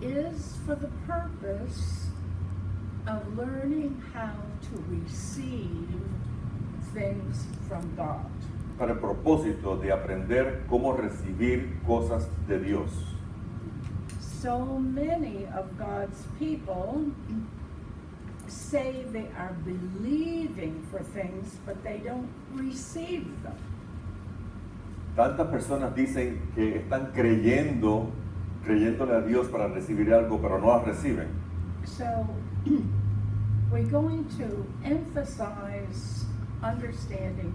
is for the purpose of learning how to receive things from God. Para el propósito de aprender cómo recibir cosas de Dios. So many of God's people say they are believing for things, but they don't receive them. Tantas personas dicen que están creyéndole a Dios para recibir algo, pero no las reciben. So we're going to emphasize understanding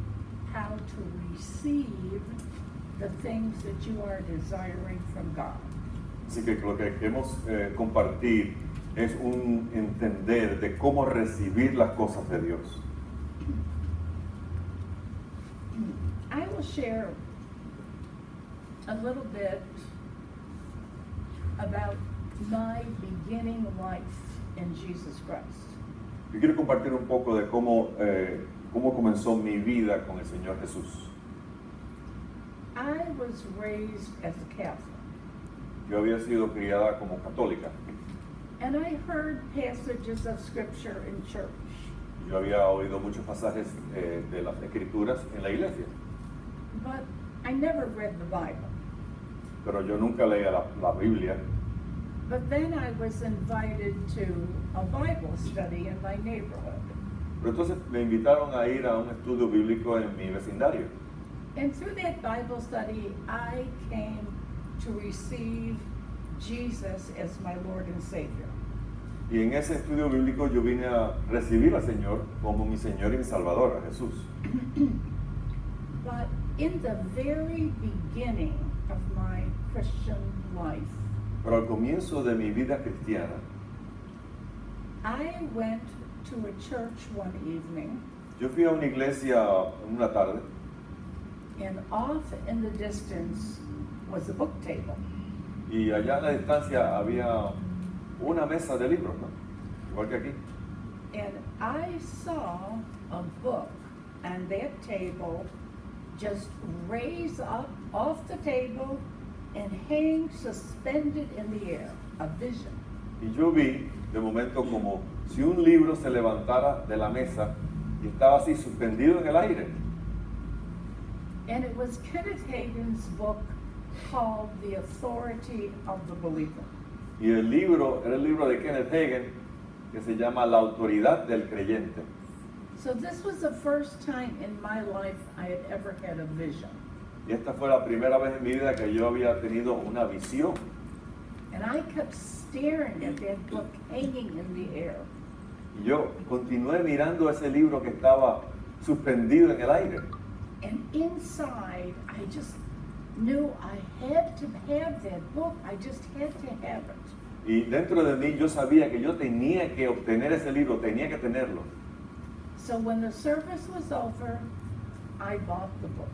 how to receive the things that you are desiring from God. Así que lo que queremos compartir es un entender de cómo recibir las cosas de Dios. I will share a little bit about my beginning life in Jesus Christ. Yo quiero compartir un poco de cómo comenzó mi vida con el Señor Jesús. I was raised as a Catholic, Yo había sido criada como católica. and I heard passages of scripture in church. Yo había oído muchos pasajes de las Escrituras en la iglesia, But I never read the Bible. pero yo nunca leía la Biblia. But then I was invited to a Bible study in my neighborhood. Pero entonces me invitaron a ir a un estudio bíblico en mi vecindario. And through that Bible study, I came to receive Jesus as my Lord and Savior. Y en ese estudio bíblico yo vine a recibir al Señor como mi Señor y mi Salvador, a Jesús. But in the very beginning of my Christian life, Pero al comienzo de mi vida cristiana, I went to a church one evening, yo fui a una iglesia una tarde and off in the distance was a book table. y allá a la distancia había una mesa de libros, ¿no? Igual que aquí. And I saw a book on that table just raise up off the table and hang suspended in the air, a vision. Y yo vi de momento como si un libro se levantara de la mesa y estaba así suspendido en el aire. And it was Kenneth Hagin's book called The Authority of the Believer. Y el libro era el libro de Kenneth Hagin que se llama La autoridad del creyente. So this was the first time in my life I had ever had a vision. Y esta fue la primera vez en mi vida que yo había tenido una visión. And I kept staring at that book hanging in the air. Y yo continué mirando ese libro que estaba suspendido en el aire. And inside, I just knew I had to have that book. I just had to have it. Y dentro de mí yo sabía que yo tenía que obtener ese libro, tenía que tenerlo. So when the service was over, I bought the book.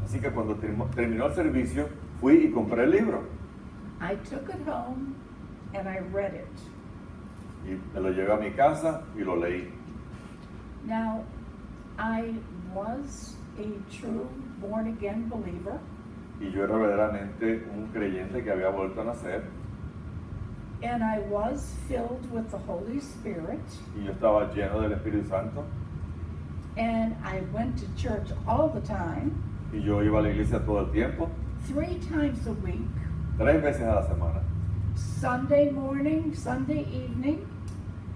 Así que cuando terminó el servicio, fui y compré el libro. I took it home and I read it. Y me lo llevé a mi casa y lo leí. Now, I was a true born-again believer, Y yo era verdaderamente un creyente que había vuelto a nacer. and I was filled with the Holy Spirit, Y yo estaba lleno del Espíritu Santo. and I went to church all the time, Y yo iba a la iglesia todo el tiempo, 3 times a week, 3 veces a la semana. Sunday morning, Sunday evening,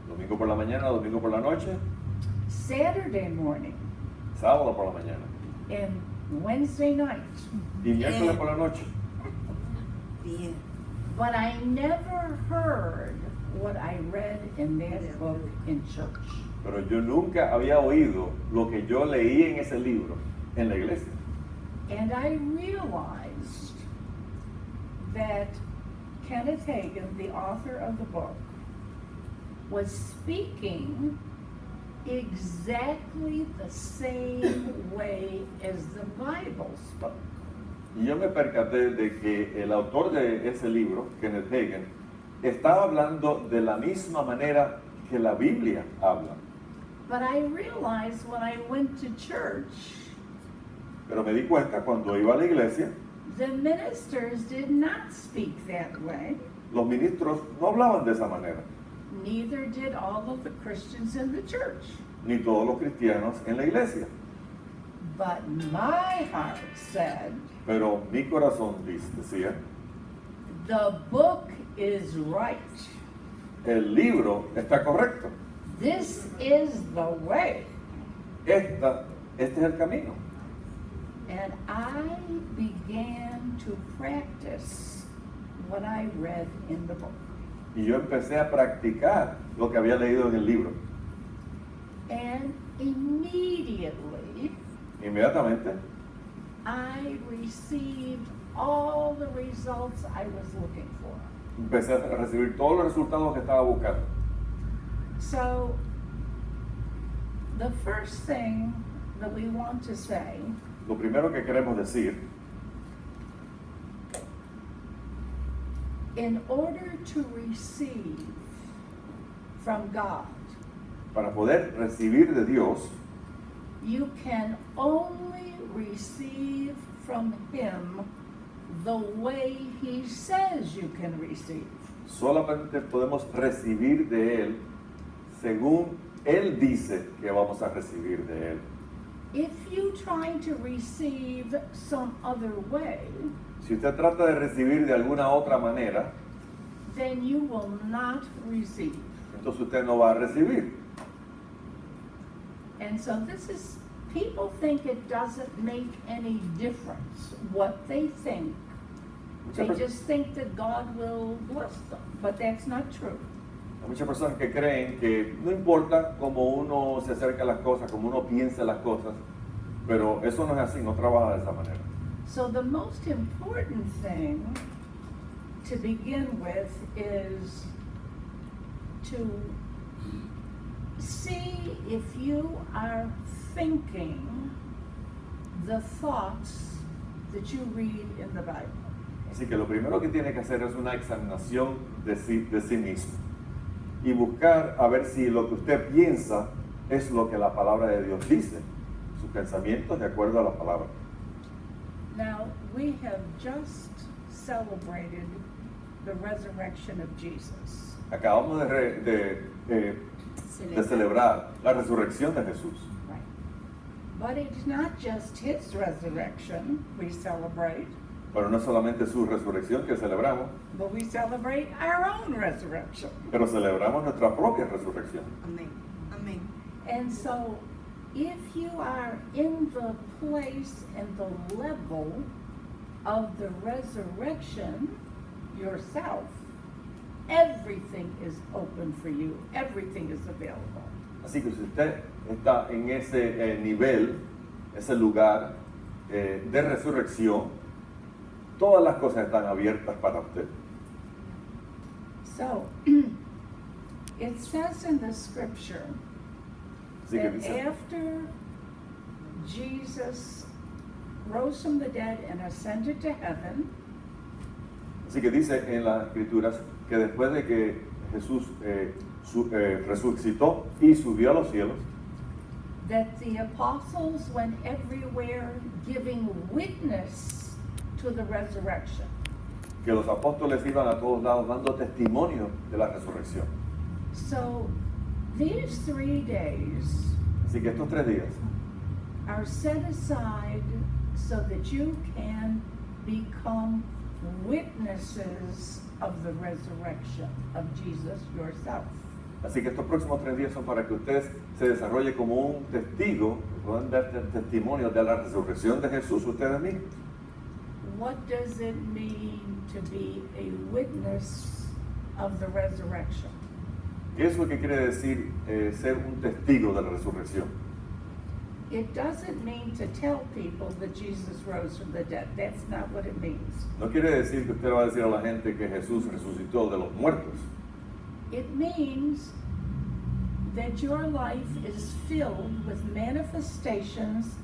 Domingo por la mañana, domingo por la noche, Saturday morning, sábado por la mañana. and Wednesday night. Y miércoles por la noche. Bien. But I never heard what I read in that book in church. Pero yo nunca había oído lo que yo leí en ese libro en la iglesia. And I realized that Kenneth Hagin, the author of the book, was speaking exactly the same way as the Bible spoke. Y yo me percaté de que el autor de ese libro, Kenneth Hagin, estaba hablando de la misma manera que la Biblia habla. But I realized when I went to church, Pero me di cuenta cuando iba a la iglesia the ministers did not speak that way. los ministros no hablaban de esa manera, Neither did all of the Christians in the church. ni todos los cristianos en la iglesia. But my heart said, Pero mi corazón decía, the book is right. el libro está correcto. This is the way. Este es el camino. And I began to practice what I read in the book. Y yo empecé a practicar lo que había leído en el libro. And immediately Inmediatamente I received all the results I was looking for. empecé a recibir todos los resultados que estaba buscando. So, the first thing that we want to say Lo primero que queremos decir, in order to receive from God, para poder recibir de Dios, you can only receive from Him the way He says you can receive. solamente podemos recibir de Él según Él dice que vamos a recibir de Él. If you try to receive some other way, Si usted trata de recibir de alguna otra manera, then you will not receive. entonces usted no va a recibir. And so this is, people think it doesn't make any difference what they think. They just think that God will bless them, but that's not true. Hay muchas personas que creen que no importa cómo uno se acerca a las cosas, cómo uno piensa las cosas, pero eso no es así, no trabaja de esa manera. So the most important thing to begin with is to see if you are thinking the thoughts that you read in the Bible. Así que lo primero que tiene que hacer es una examinación de sí mismo y buscar a ver si lo que usted piensa es lo que la palabra de Dios dice, sus pensamientos de acuerdo a la palabra. Now, we have just celebrated the resurrection of Jesus. Acabamos de celebrar la resurrección de Jesús. Right. But it's not just his resurrection we celebrate, Pero no es solamente su resurrección que celebramos, but we celebrate our own resurrection. pero celebramos nuestra propia resurrección. Amén. Amén. And so, if you are in the place and the level of the resurrection yourself, everything is open for you. Everything is available. Así que si usted está en ese nivel, ese lugar de resurrección, todas las cosas están abiertas para usted. So, it says in the scripture Así que that dice, after Jesus rose from the dead and ascended to heaven, así que dice en las escrituras que después de que Jesús resucitó y subió a los cielos, that the apostles went everywhere giving witness to the resurrection. que los apóstoles iban a todos lados dando testimonio de la resurrección. So these 3 days Así que estos 3 días are set aside so that you can become witnesses of the resurrection of Jesus yourself. Así que estos próximos 3 días son para que usted se desarrolle como un testigo, puedan dar testimonio de la resurrección de Jesús ustedes mismos. What does it mean to be a witness of the resurrection? ¿Qué es lo que quiere decir ser un testigo de la resurrección? It doesn't mean to tell people that Jesus rose from the dead. That's not what it means. No quiere decir que usted va a decir a la gente que Jesús resucitó de los muertos. It means that your life is filled with manifestations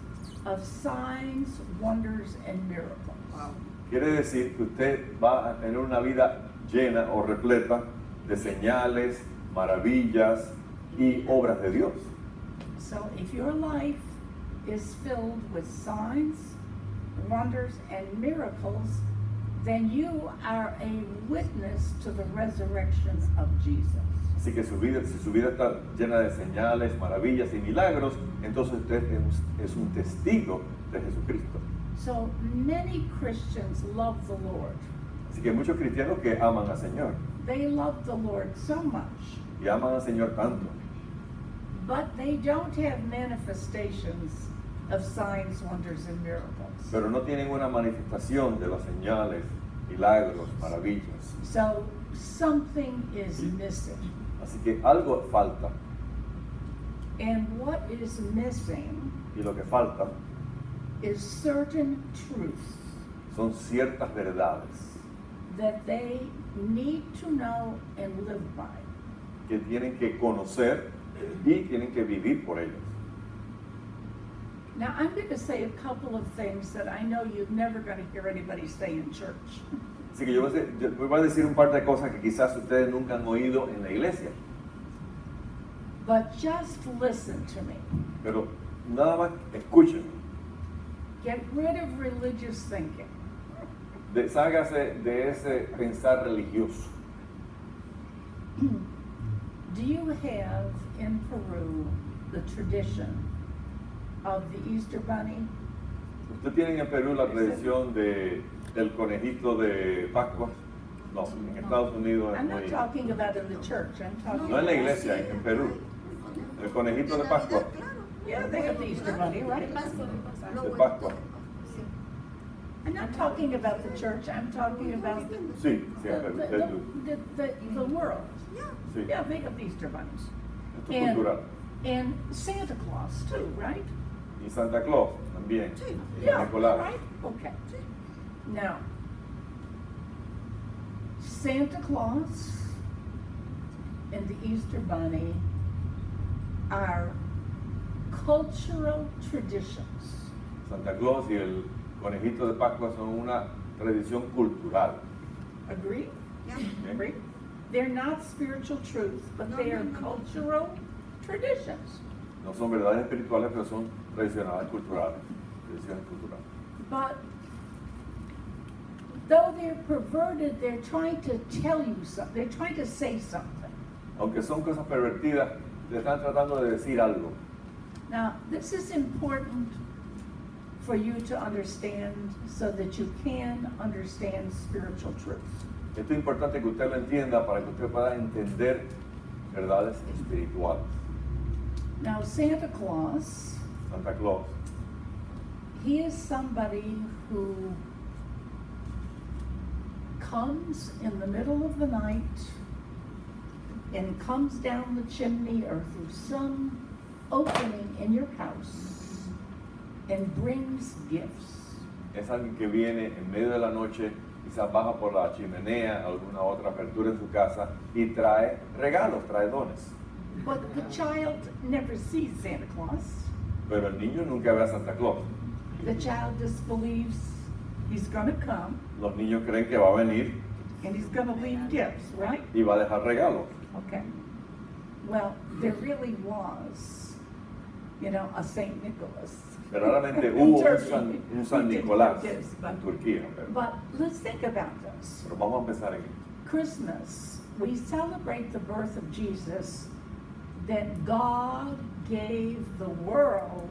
of signs, wonders, and miracles. Wow. Quiere decir que usted va a tener una vida llena o repleta de señales, maravillas y obras de Dios. So if your life is filled with signs, wonders, and miracles, then you are a witness to the resurrection of Jesus. Así que si su vida está llena de señales, maravillas y milagros, entonces usted es un testigo de Jesucristo. So many Christians love the Lord. Así que hay muchos cristianos que aman al Señor They love the Lord so much, y aman al Señor tanto, but they don't have manifestations of signs, wonders, and miracles. pero no tienen una manifestación de las señales, milagros, maravillas. So something is missing. Así que algo falta, And what is missing y lo que falta is certain truths son ciertas verdades that they need to know and live by. que tienen que conocer y tienen que vivir por ellas. Now, I'm going to say a couple of things that I know you're never going to hear anybody say in church. Así que yo voy a decir un par de cosas que quizás ustedes nunca han oído en la iglesia, But just listen to me. pero nada más escuchen. Get rid of religious thinking. Deshágase de ese pensar religioso. Do you have in Peru the tradition of the Easter Bunny? ¿Usted tiene en Perú la tradición del conejito de Pascua? No, en Estados Unidos es I'm not muy... talking about in the church. I'm talking No en la iglesia, en Perú. El conejito de Pascua. Yeah, they have the Easter Bunny, right? De Pascua. I'm not talking about the church. I'm talking about Sí, sí, en Perú. the world. Sí. Yeah, they have the Easter bunnies. Esto es cultural. And Santa Claus too, right? Y Santa Claus también. Yeah, Nicolás. right? Okay. Now, Santa Claus and the Easter Bunny are cultural traditions. Santa Claus y el conejito de Pascua son una tradición cultural. Agree? ¿ok? Agree? They're not spiritual truths, but they are cultural traditions. No son verdades espirituales, pero son tradicionales culturales. Tradiciones culturales. But though they're perverted, they're trying to tell you something. They're trying to say something. Aunque son cosas pervertidas, le están tratando de decir algo. Now, this is important for you to understand so that you can understand spiritual truths. Esto es importante que usted lo entienda para que usted pueda entender verdades espirituales. Now, Santa Claus, Santa Claus he is somebody who comes in the middle of the night and comes down the chimney or through some opening in your house and brings gifts. es alguien que viene en medio de la noche, quizás baja por la chimenea, alguna otra apertura en su casa y trae regalos, trae dones. But the child never sees Santa Claus. Pero el niño nunca ve a Santa Claus. The child just believes he's going to come Los niños creen que va a venir and he's going to leave gifts, right? y va a dejar regalos. Okay. Well, there really was, a Saint Nicholas. Verdaderamente In hubo Turkey. un San We didn't Nicolás have this, en Turquía. But let's think about this. Pero vamos a empezar aquí. Christmas, we celebrate the birth of Jesus, that God gave the world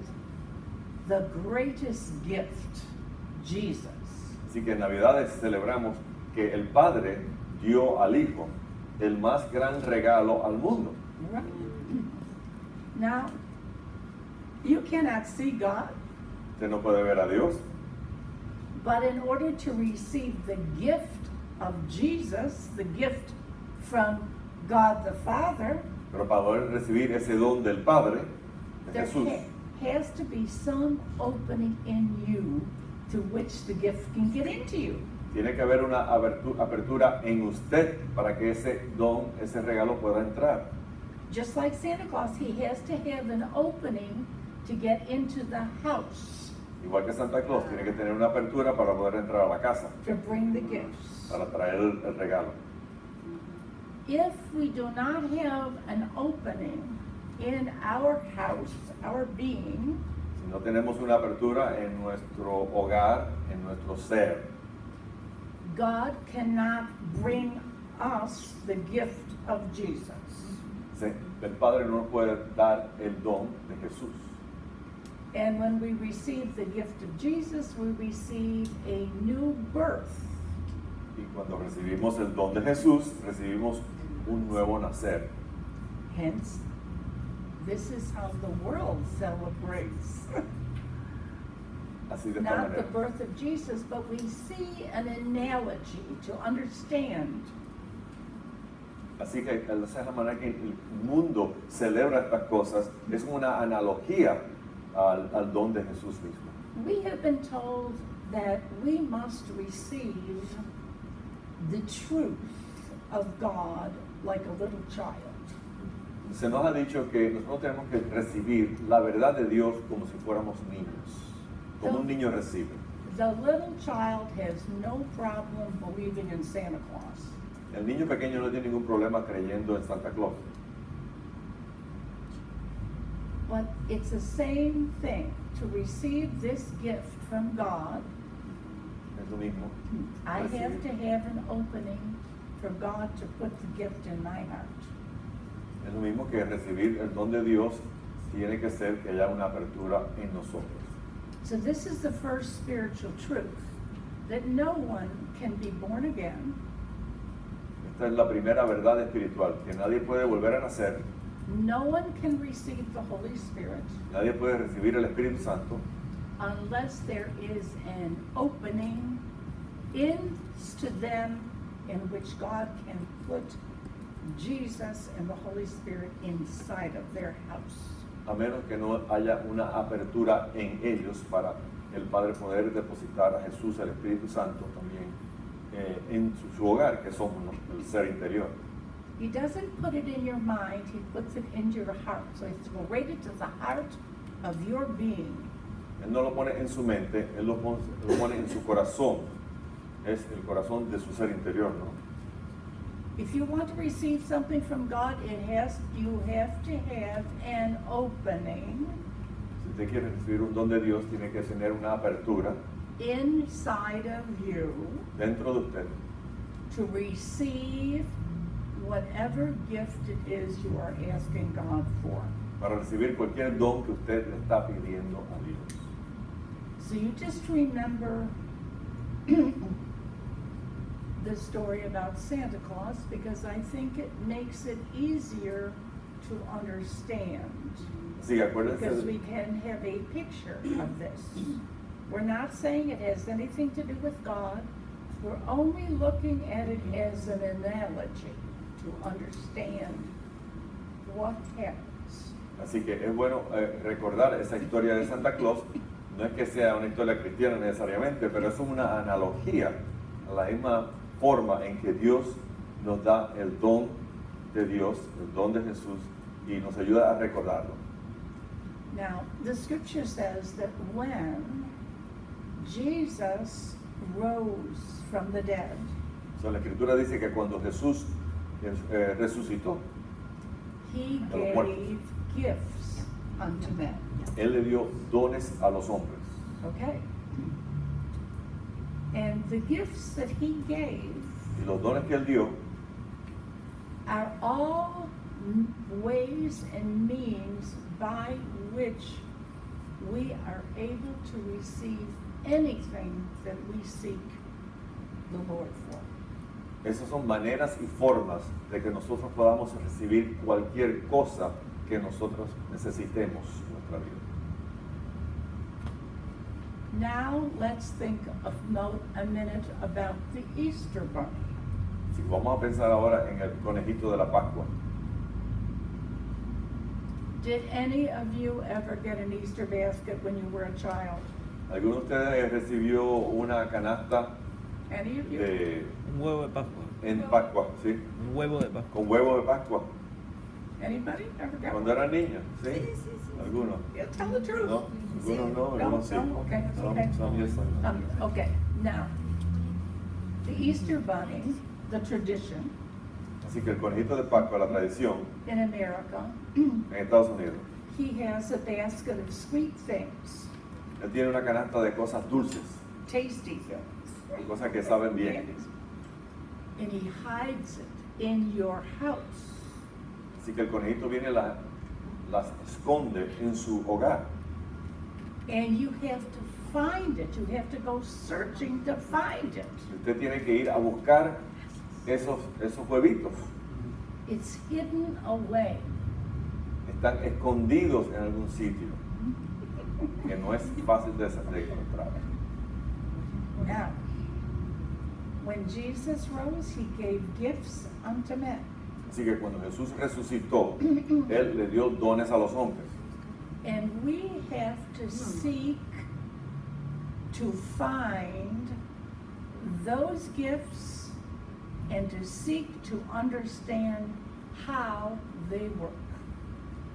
the greatest gift, Jesus. Así que en Navidades celebramos que el Padre dio al Hijo el más gran regalo al mundo. Right? Now, you cannot see God, Usted no puede ver a Dios, but in order to receive the gift of Jesus, the gift from God the Father, pero para poder recibir ese don del Padre, de there Jesús, has to be some opening in you to which the gift can get into you. tiene que haber una apertura en usted para que ese don, ese regalo pueda entrar. Just like Santa Claus, he has to have an opening to get into the house, Igual que Santa Claus, tiene que tener una apertura para poder entrar a la casa, to bring the gifts. para traer el regalo. If we do not have an opening in our house, our being, Si no tenemos una apertura en nuestro hogar, en nuestro ser, God cannot bring us the gift of Jesus. Sí, el Padre no nos puede dar el don de Jesús. And when we receive the gift of Jesus, we receive a new birth. Y cuando recibimos el don de Jesús, recibimos un nuevo nacer. Hence, this is how the world celebrates. Así de esta Not the manera. birth of Jesus, but we see an analogy to understand. Así que esa es la manera que el mundo celebra estas cosas. Es una analogía al don de Jesús mismo. We have been told that we must receive the truth of God like a little child. Se nos ha dicho que nosotros tenemos que recibir la verdad de Dios como si fuéramos niños, como un niño recibe. The little child has no problem believing in Santa Claus. El niño pequeño no tiene ningún problema creyendo en Santa Claus. But it's the same thing to receive this gift from God. Es lo mismo. I have recibir. to have an opening for God to put the gift in my heart. Es lo mismo que recibir el don de Dios. Tiene que ser que haya una apertura en nosotros. So this is the first spiritual truth, that no one can be born again, Esta es la primera verdad espiritual, que nadie puede volver a nacer, no one can receive the Holy Spirit nadie puede recibir el Espíritu Santo, unless there is an opening into them in which God can put Jesus and the Holy Spirit inside of their house. a menos que no haya una apertura en ellos para el Padre poder depositar a Jesús, el Espíritu Santo también en su hogar, que somos, ¿no? El ser interior. He doesn't put it in your mind, he puts it into your heart. So it's to go right into the heart of your being. Él no lo pone en su mente, Él lo pone en su corazón. Es el corazón de su ser interior, ¿no? If you want to receive something from God, you have to have an opening Si usted quiere recibir un don de Dios, tiene que tener una apertura inside of you dentro de usted to receive whatever gift it is you are asking God for. para recibir cualquier don que usted le está pidiendo a Dios. So you just remember the story about Santa Claus, because I think it makes it easier to understand. Así que acuérdense, Because we can have a picture of this. We're not saying it has anything to do with God. We're only looking at it as an analogy to understand what happens. así que es bueno recordar esa historia de Santa Claus. No es que sea una historia cristiana necesariamente, pero es una analogía a la misma forma en que Dios nos da el don de Dios, el don de Jesús, y nos ayuda a recordarlo. Now, the scripture says that when Jesus rose from the dead, So, la Escritura dice que cuando Jesús resucitó, he A los muertos. gave gifts unto men. Él le dio dones a los hombres. Okay? And the gifts that he gave Y los dones que Él dio are all ways and means by which we are able to receive anything that we seek the Lord for. Esas son maneras y formas de que nosotros podamos recibir cualquier cosa que nosotros necesitemos en nuestra vida. Now let's think a minute about the Easter bunny. Así que vamos a pensar ahora en el conejito de la Pascua. Did any of you ever get an Easter basket when you were a child? ¿Alguno de ustedes recibió una canasta Any of you? Un huevo de Pascua. en Pascua, sí? Un huevo de Pascua. Con huevo de Pascua, Anybody ever got cuando one? eran niños, ¿sí? Sí, sí, sí. ¿Algunos? Yeah, tell the truth. No, algunos no, algunos sí. No, okay, okay. Some yes, some no. Okay, now, the Easter bunny, the tradition Así que el conejito de Pascua, la tradición in America, en Estados Unidos, he has a basket of sweet things, él tiene una canasta de cosas dulces, tasty things. cosas que saben bien. And he hides it in your house. Así que el conejito viene y las esconde en su hogar. And you have to find it. You have to go searching to find it. Y usted tiene que ir a buscar esos huevitos. It's hidden away. Están escondidos en algún sitio que no es fácil de encontrar. Now, when Jesus rose, he gave gifts unto men. Así que cuando Jesús resucitó, Él le dio dones a los hombres. And we have to seek to find those gifts and to seek to understand how they work.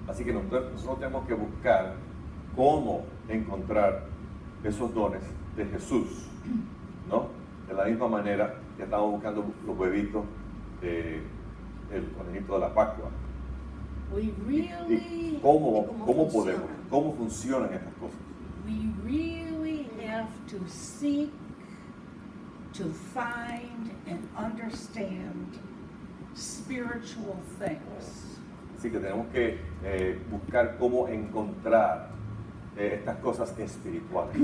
Así que nosotros tenemos que buscar cómo encontrar esos dones de Jesús, ¿no? De la misma manera que estamos buscando los huevitos del conejito de la Pascua. We ¿Y really, cómo funcionan estas cosas? we really have to seek to find and understand spiritual things. Así que tenemos que buscar cómo encontrar estas cosas espirituales.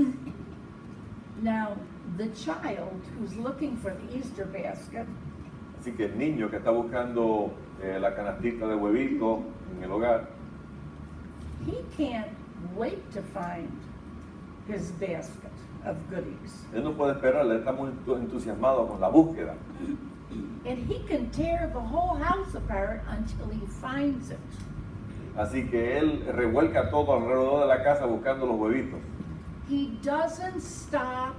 Now, the child who's looking for the Easter basket, Así que el niño que está buscando la canastita de huevitos en el hogar, he can't wait to find his basket of goodies. él no puede esperar, él está muy entusiasmado con la búsqueda. And he can tear the whole house apart until he finds it. Así que él revuelca todo alrededor de la casa buscando los huevitos. He doesn't stop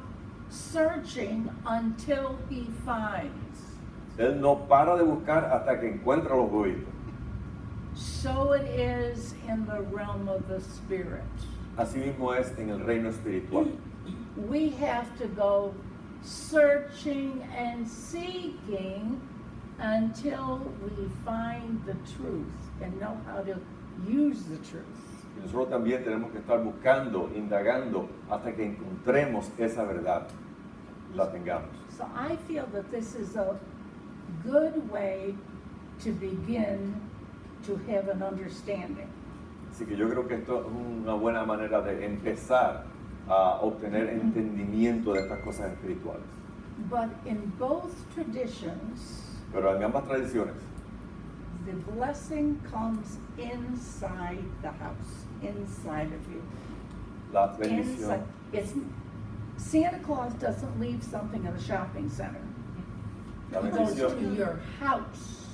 searching until he finds. Él no para de buscar hasta que encuentra los huevitos. So it is in the realm of the spirit. Así mismo es en el reino espiritual. We have to go searching and seeking until we find the truth and know how to use the truth. Y nosotros también tenemos que estar buscando, indagando, hasta que encontremos esa verdad, la tengamos. So I feel that this is a good way to begin to have an understanding. Así que yo creo que esto es una buena manera de empezar a obtener entendimiento de estas cosas espirituales. But in both traditions, Pero en ambas tradiciones, the blessing comes inside the house, inside of you. la bendición, It's, Santa Claus doesn't leave something in a shopping center. la It goes to bendición, your house.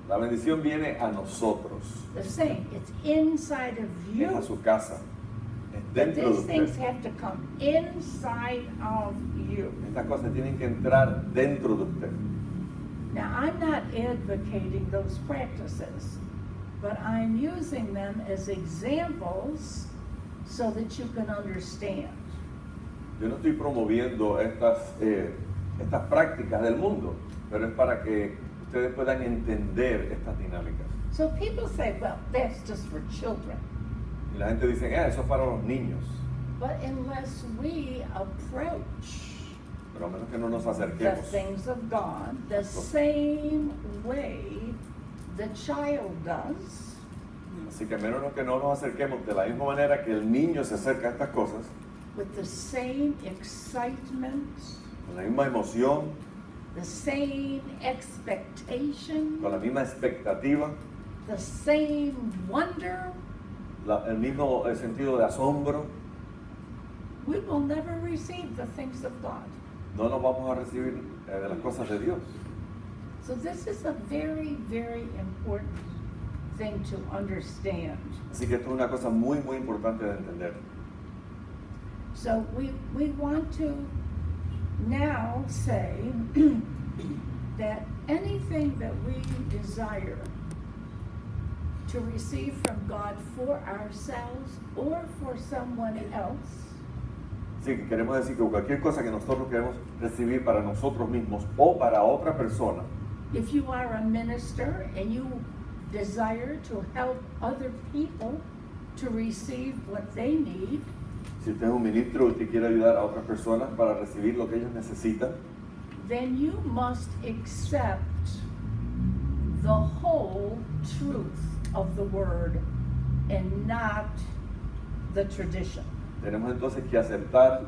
la bendición viene a nosotros, The same, it's inside of es you. a su casa, es But dentro de these things usted. have to come inside of you. Estas cosas tienen que entrar dentro de usted. Now, I'm not advocating those practices, but I'm using them as examples so that you can understand. Yo no estoy promoviendo estas prácticas del mundo, pero es para que ustedes puedan entender estas dinámicas. So people say, well, that's just for children. Y la gente dice, eso es para los niños. But unless we approach Pero a menos que no nos the acerquemos things of God the same way the child does, Así que a menos que no nos acerquemos de la misma manera que el niño se acerca a estas cosas, with the same excitement, con la misma emoción, the same expectation, con la misma expectativa, the same wonder, el mismo sentido de asombro, we will never receive the things of God. no nos vamos a recibir de las cosas de Dios. So this is a very, very important thing to understand. Así que esto es una cosa muy, muy importante de entender. So we want to now say that anything that we desire to receive from God for ourselves or for someone else, Así que queremos decir que cualquier cosa que nosotros queremos recibir para nosotros mismos o para otra persona, if you are a minister and you desire to help other people to receive what they need, Si usted es un ministro y usted quiere ayudar a otras personas para recibir lo que ellos necesitan, then you must accept the whole truth of the word and not the tradition. tenemos entonces que aceptar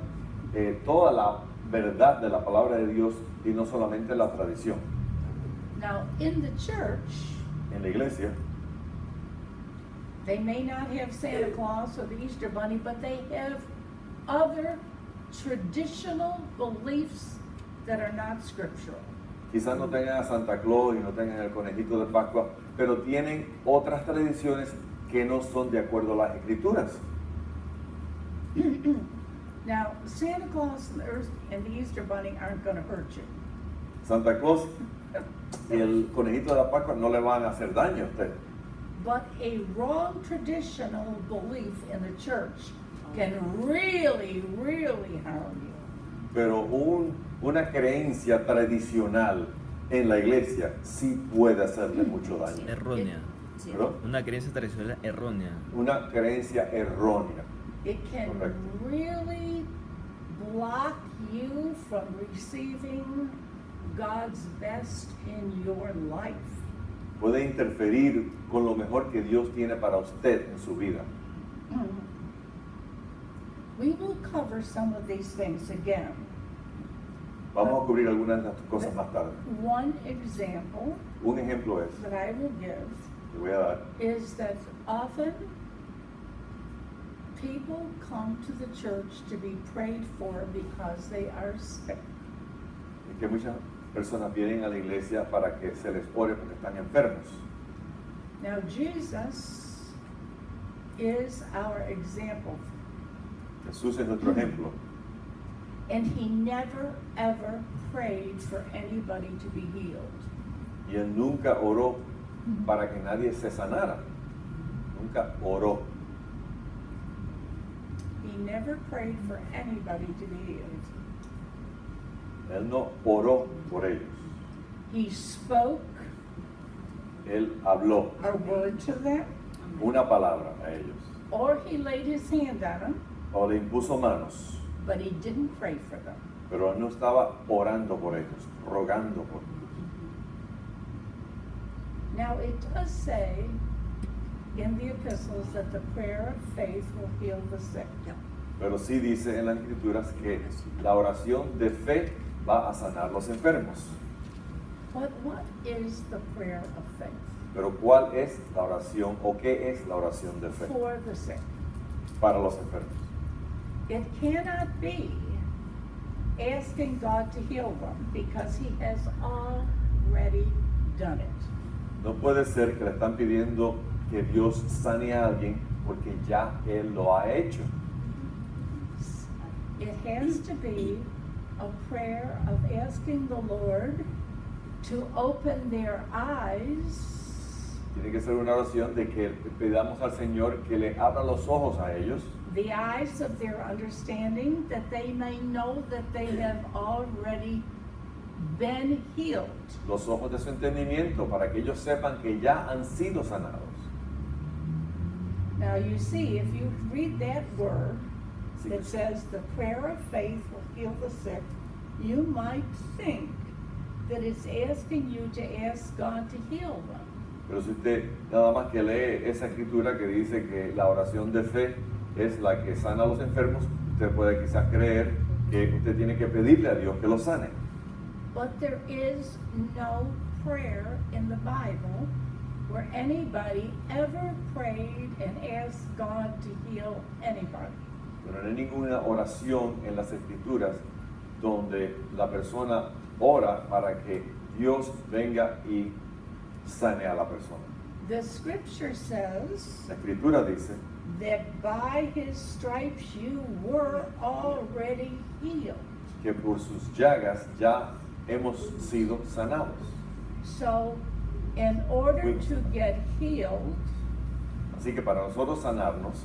toda la verdad de la palabra de Dios y no solamente la tradición. Now, in the church, En la iglesia, they may not have Santa Claus or the Easter Bunny, but they have other traditional beliefs that are not scriptural. quizás no tengan a Santa Claus y no tengan el conejito de Pascua, pero tienen otras tradiciones que no son de acuerdo a las escrituras. Now, Santa Claus and the Easter Bunny aren't going to hurt you. Santa Claus y el conejito de la Pascua no le van a hacer daño a usted. But a wrong traditional belief in the church can really, really harm you. Pero una creencia tradicional en la iglesia sí puede hacerle mucho daño. Errónea. Sí. ¿Verdad? Una creencia tradicional errónea. Una creencia errónea. It can Correct. really block you from receiving God's best in your life. Puede interferir con lo mejor que Dios tiene para usted en su vida. We will cover some of these things again. Vamos a cubrir algunas de estas cosas más tarde. One example Un ejemplo es, that I will give le voy a dar, is that often people come to the church to be prayed for because they are sick. es que muchas personas vienen a la iglesia para que se les ore porque están enfermos. Now, Jesus is our example, Jesús es nuestro ejemplo. and he never ever prayed for anybody to be healed. Y él nunca oró para que nadie se sanara. Nunca oró. He never prayed for anybody to be healed. Él no oró por ellos. He spoke Él habló a word to them, una palabra a ellos. or he laid his hand on them, O le impuso manos. but he didn't pray for them. Pero él no estaba orando por ellos, rogando por ellos. Now, it does say in the epistles that the prayer of faith will heal the sick. Yeah. Pero sí dice en las escrituras que la oración de fe va a sanar los enfermos. But what is the prayer of faith? Pero ¿cuál es la oración o qué es la oración de fe For the sick. para los enfermos? It cannot be asking God to heal them because he has already done it. No puede ser que le están pidiendo que Dios sane a alguien porque ya Él lo ha hecho. It has to be a prayer of asking the Lord to open their eyes Tiene que ser una oración de que pidamos al Señor que le abra los ojos a ellos, the eyes of their understanding, that they may know that they have already been healed. los ojos de su entendimiento, para que ellos sepan que ya han sido sanados. Now you see, if you read that word Sí. that says the prayer of faith will heal the sick, you might think that it's asking you to ask God to heal them. Pero si usted nada más que lee esa escritura que dice que la oración de fe es la que sana a los enfermos, usted puede quizás creer que usted tiene que pedirle a Dios que lo sane. But there is no prayer in the Bible where anybody ever prayed and asked God to heal anybody. Pero no hay ninguna oración en las escrituras donde la persona ora para que Dios venga y sane a la persona. The scripture says La escritura dice that by his stripes you were already healed. que por sus llagas ya hemos sido sanados. So, in order to get healed, Así que para nosotros sanarnos,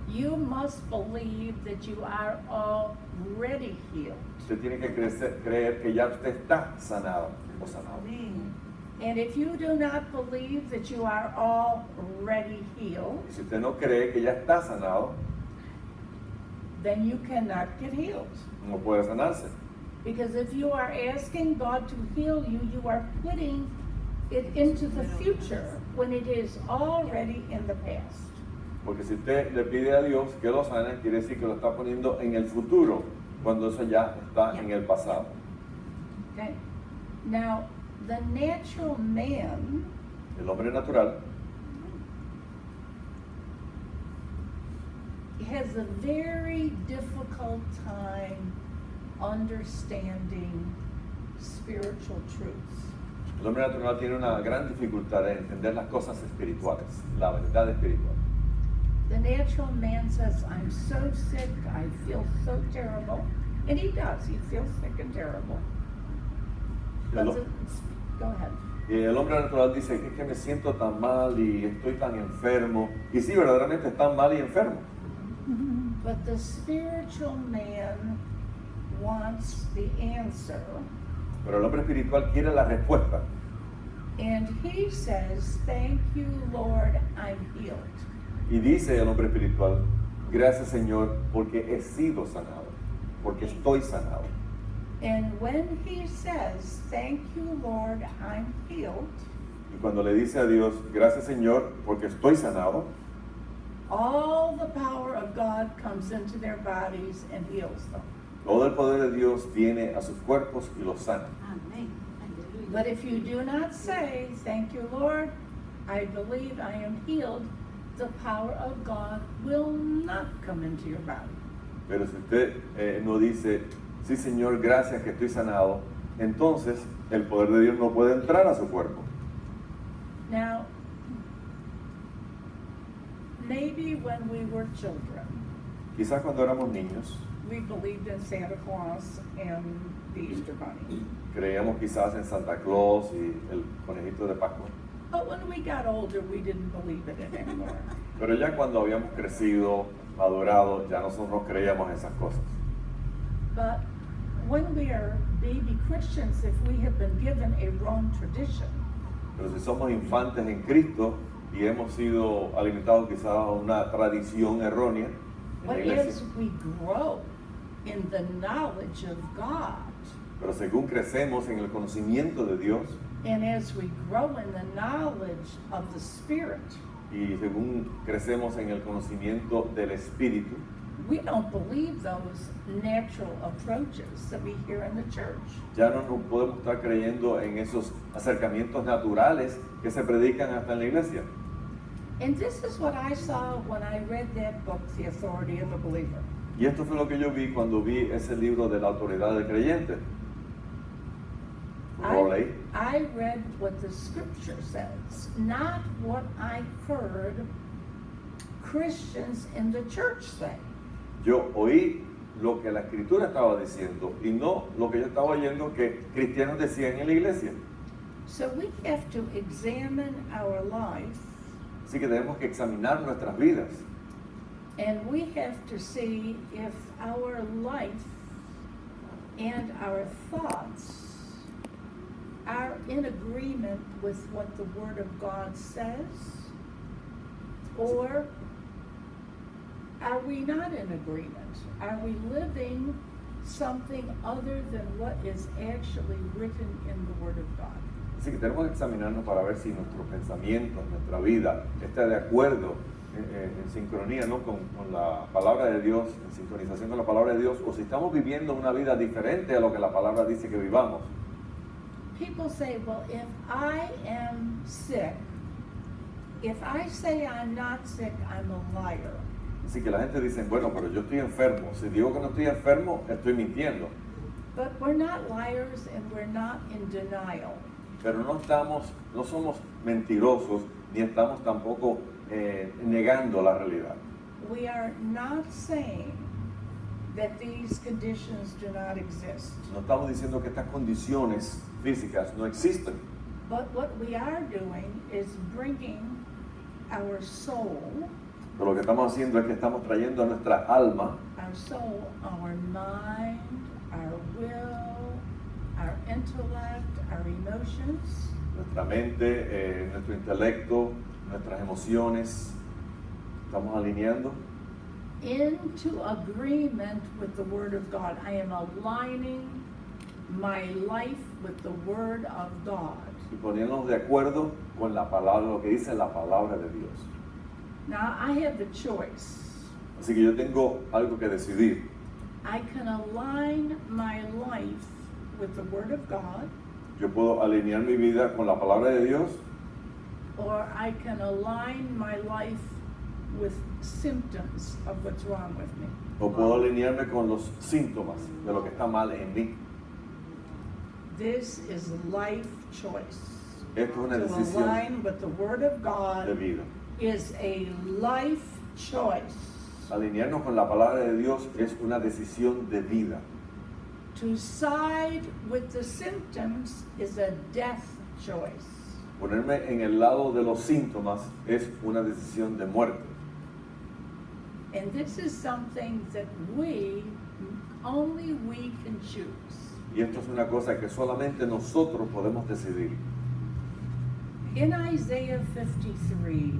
you must believe that you are already healed. usted tiene que creer que ya usted está sanado o sanado. And if you do not believe that you are already healed, Y si usted no cree que ya está sanado, then you cannot get healed. No puede sanarse. Because if you are asking God to heal you, you are putting it into the future when it is already in the past. Porque si usted le pide a Dios que lo sane, quiere decir que lo está poniendo en el futuro, cuando eso ya está en el pasado. Okay? Now, the natural man El hombre natural has a very difficult time understanding spiritual truths. El hombre natural tiene una gran dificultad en entender las cosas espirituales, la verdad espiritual. The natural man says, I'm so sick, I feel so terrible. And he does, he feels sick and terrible. But El, go ahead. el hombre natural dice que es que me siento tan mal y estoy tan enfermo. Y sí, verdaderamente está mal y enfermo. But the spiritual man wants the answer. Pero el hombre espiritual quiere la respuesta. And he says, thank you, Lord, I'm healed. Y dice el hombre espiritual, gracias Señor, porque he sido sanado, porque estoy sanado. And when he says, thank you, Lord, I'm healed, Y cuando le dice a Dios, gracias Señor, porque estoy sanado, all the power of God comes into their bodies and heals them. todo el poder de Dios viene a sus cuerpos y los sana. Amén. But Aleluya. if you do not say, thank you, Lord, I believe I am healed, the power of God will not come into your body. Pero si usted no dice, sí Señor, gracias que estoy sanado, entonces el poder de Dios no puede entrar a su cuerpo. Now, maybe when we were children, Quizás cuando éramos niños, we believed in Santa Claus and the Easter Bunny. creíamos quizás en Santa Claus y el conejito de Pascua. But when we got older, we didn't believe it anymore. Pero ya cuando habíamos crecido, madurado, ya nosotros creíamos esas cosas. But when we are baby Christians, if we have been given a wrong tradition, Pero si somos infantes en Cristo y hemos sido alimentados quizás a una tradición errónea en but la as iglesia, we grow in the knowledge of God, pero según crecemos en el conocimiento de Dios and as we grow in the knowledge of the Spirit, y según crecemos en el conocimiento del Espíritu, we don't believe those natural approaches that we hear in the church. ya no nos podemos estar creyendo en esos acercamientos naturales que se predican hasta en la iglesia. And this is what I saw when I read that book, The Authority of the Believer. Y esto fue lo que yo vi cuando vi ese libro de la autoridad del creyente. Lo leí. I read what the scripture says, not what I heard Christians in the church say. Yo oí lo que la escritura estaba diciendo y no lo que yo estaba oyendo que cristianos decían en la iglesia. So we have to examine our life, Así que tenemos que examinar nuestras vidas and we have to see if our life and our thoughts are in agreement with what the Word of God says, or are we not in agreement? Are we living something other than what is actually written in the Word of God? Así que tenemos que examinarnos para ver si nuestro pensamiento, nuestra vida está de acuerdo, en sincronía, ¿no?, con la palabra de Dios, en sincronización con la palabra de Dios, o si estamos viviendo una vida diferente a lo que la palabra dice que vivamos. People say, well, if I am sick, if I say I'm not sick, I'm a liar. Así que la gente dice, bueno, pero yo estoy enfermo. Si digo que no estoy enfermo, estoy mintiendo. But we're not liars and we're not in denial. Pero no somos mentirosos, ni estamos tampoco negando la realidad. We are not saying that these conditions do not exist. No estamos diciendo que estas condiciones físicas no existen. But what we are doing is bringing our soul, Pero lo que estamos haciendo es que estamos trayendo a nuestra alma, our mind, our will, our intellect, our emotions, nuestra mente, nuestro intelecto, nuestras emociones, estamos alineando into agreement with the Word of God. I am aligning my life with the Word of God. Y poniéndonos de acuerdo con la palabra, lo que dice la palabra de Dios. Now, I have a choice. Así que yo tengo algo que decidir. I can align my life with the Word of God, Yo puedo alinear mi vida con la palabra de Dios, or I can align my life with symptoms of what's wrong with me. o puedo alinearme con los síntomas de lo que está mal en mí. This is life choice. Esto es una To decisión align with the Word of de God vida. is a life choice. Alinearnos con la palabra de Dios es una decisión de vida. To side with the symptoms is a death choice. Ponerme en el lado de los síntomas es una decisión de muerte. And this is something that only we can choose. Y esto es una cosa que solamente nosotros podemos decidir. In Isaiah 53,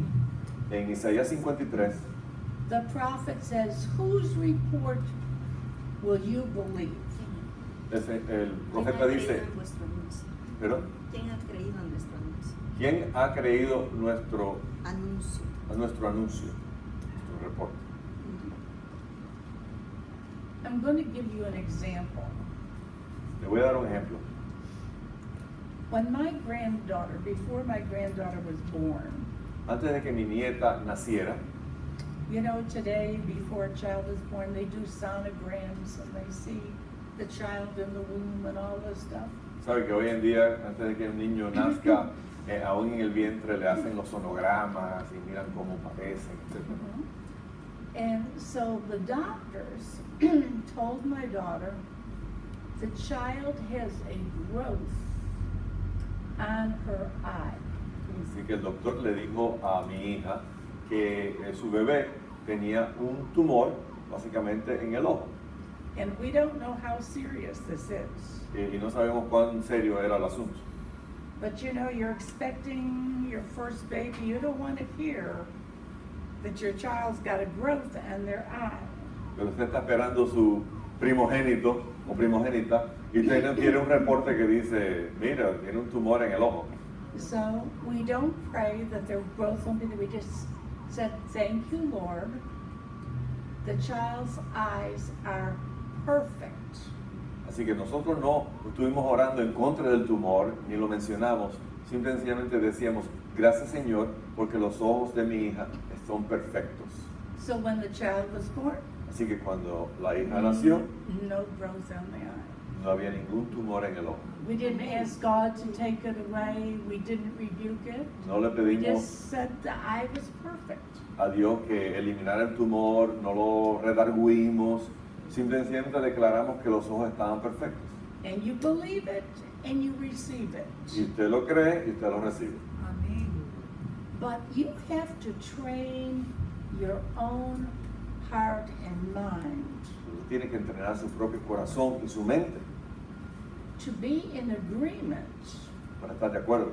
En Isaías 53, the prophet says, whose report will you believe? el profeta dice, ¿pero? ¿Quién ha creído en nuestro anuncio? ¿Quién ha creído nuestro Anuncio. anuncio, nuestro reporte? I'm going to give you an example. Le voy a dar un ejemplo. When my granddaughter, before my granddaughter was born, Antes de que mi nieta naciera, you know, today, before a child is born, they do sonograms and they see the child in the womb and all this stuff. sabe que hoy en día, antes de que un niño nazca, aún en el vientre le hacen los sonogramas y miran cómo parecen, etc. And so the doctors told my daughter the child has a growth on her eye. Así que el doctor le dijo a mi hija que su bebé tenía un tumor, básicamente en el ojo. And we don't know how serious this is. Y no sabemos cuán serio era el asunto. But you know, you're expecting your first baby. You don't want to hear that your child's got a growth on their eye. Pero usted está esperando su primogénito o primogénita y usted no tiene un reporte que dice, mira, tiene un tumor en el ojo. So we don't pray that their growth will be, we just said, thank you, Lord. The child's eyes are perfect. Así que nosotros no estuvimos orando en contra del tumor, ni lo mencionamos, simplemente decíamos, gracias Señor, porque los ojos de mi hija son perfectos. So when the child was born, Así que cuando la hija nació, no growth on the eye. no había ningún tumor en el ojo. We didn't ask God to take it away. We didn't rebuke it. No le We pedimos just said the eye was perfect. a Dios que eliminara el tumor, no lo redarguimos, simplemente declaramos que los ojos estaban perfectos. And you believe it and you receive it. Y usted lo cree y usted lo recibe. Amén. But you have to train your own heart and mind Usted tiene que entrenar su propio corazón y su mente to be in agreement para estar de acuerdo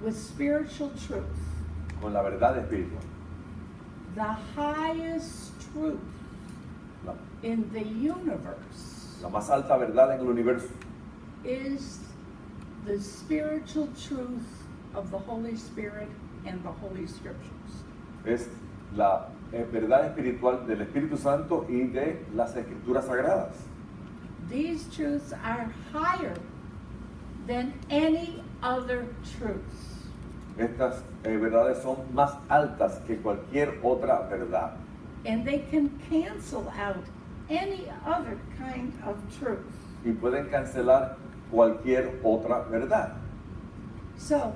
with spiritual truth, con la verdad espiritual. the highest truth La, in the universe la más alta verdad en el universo is the spiritual truth of the Holy Spirit and the Holy Scriptures. es la verdad espiritual del Espíritu Santo y de las Escrituras Sagradas. These truths are higher than any other truths. Estas verdades son más altas que cualquier otra verdad And they can cancel out any other kind of truth. y pueden cancelar cualquier otra verdad. So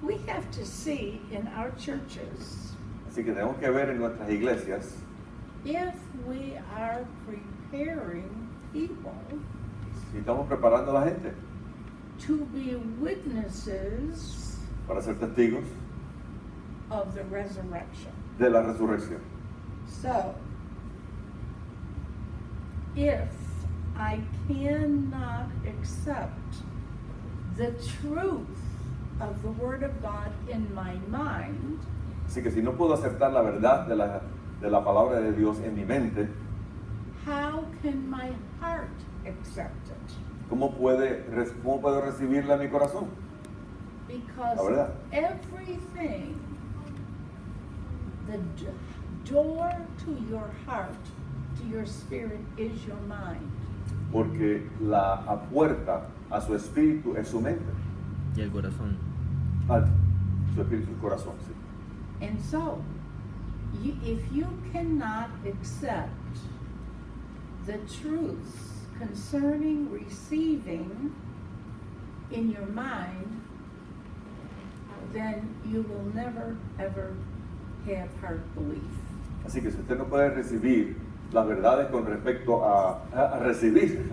we have to see in our churches Así que tenemos que ver en nuestras iglesias if we are preparing people si estamos preparando a la gente to be witnesses para ser testigos of the resurrection. de la resurrección. So, if I cannot accept the truth of the Word of God in my mind, Así que si no puedo aceptar la verdad de la palabra de Dios en mi mente, how can my heart accept it? ¿cómo puedo recibirla en mi corazón? Because La verdad. everything, the door to your heart, to your spirit, is your mind. Porque la puerta a su espíritu es su mente. Y el corazón. Su espíritu, su corazón, sí. And so, if you cannot accept the truths concerning receiving in your mind, then you will never ever have heart belief. Así que si usted no puede recibir las verdades con respecto a recibir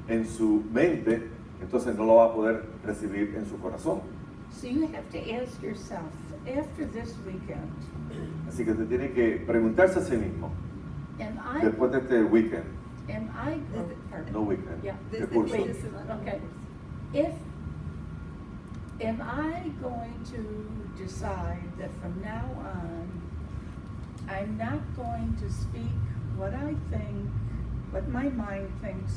en su mente, entonces no lo va a poder recibir en su corazón. So you have to ask yourself, after this weekend, Así que usted tiene que preguntarse a sí mismo, después de este weekend, no weekend, Yeah. ¿qué Desde curso? fin de semana. Okay. Am I going to decide that from now on, I'm not going to speak what I think, what my mind thinks,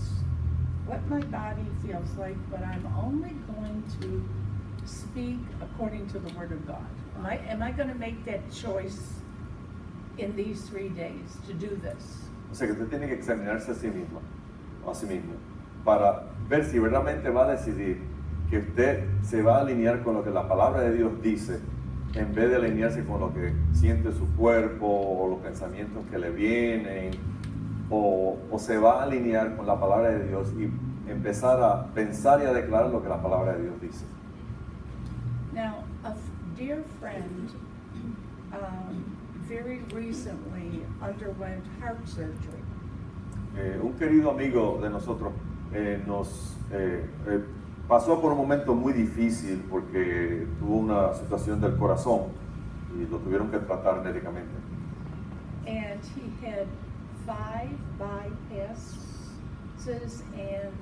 what my body feels like, but I'm only going to speak according to the Word of God? Am I going to make that choice in these 3 days to do this? O sea que usted tiene que examinarse a sí mismo, o a sí mismo, para ver si verdaderamente va a decidir que usted se va a alinear con lo que la palabra de Dios dice, en vez de alinearse con lo que siente su cuerpo, o los pensamientos que le vienen, o se va a alinear con la palabra de Dios y empezar a pensar y a declarar lo que la palabra de Dios dice. Now, a dear friend very recently underwent heart surgery. Un querido amigo de nosotros pasó por un momento muy difícil porque tuvo una situación del corazón y lo tuvieron que tratar médicamente. And he had 5 bypasses and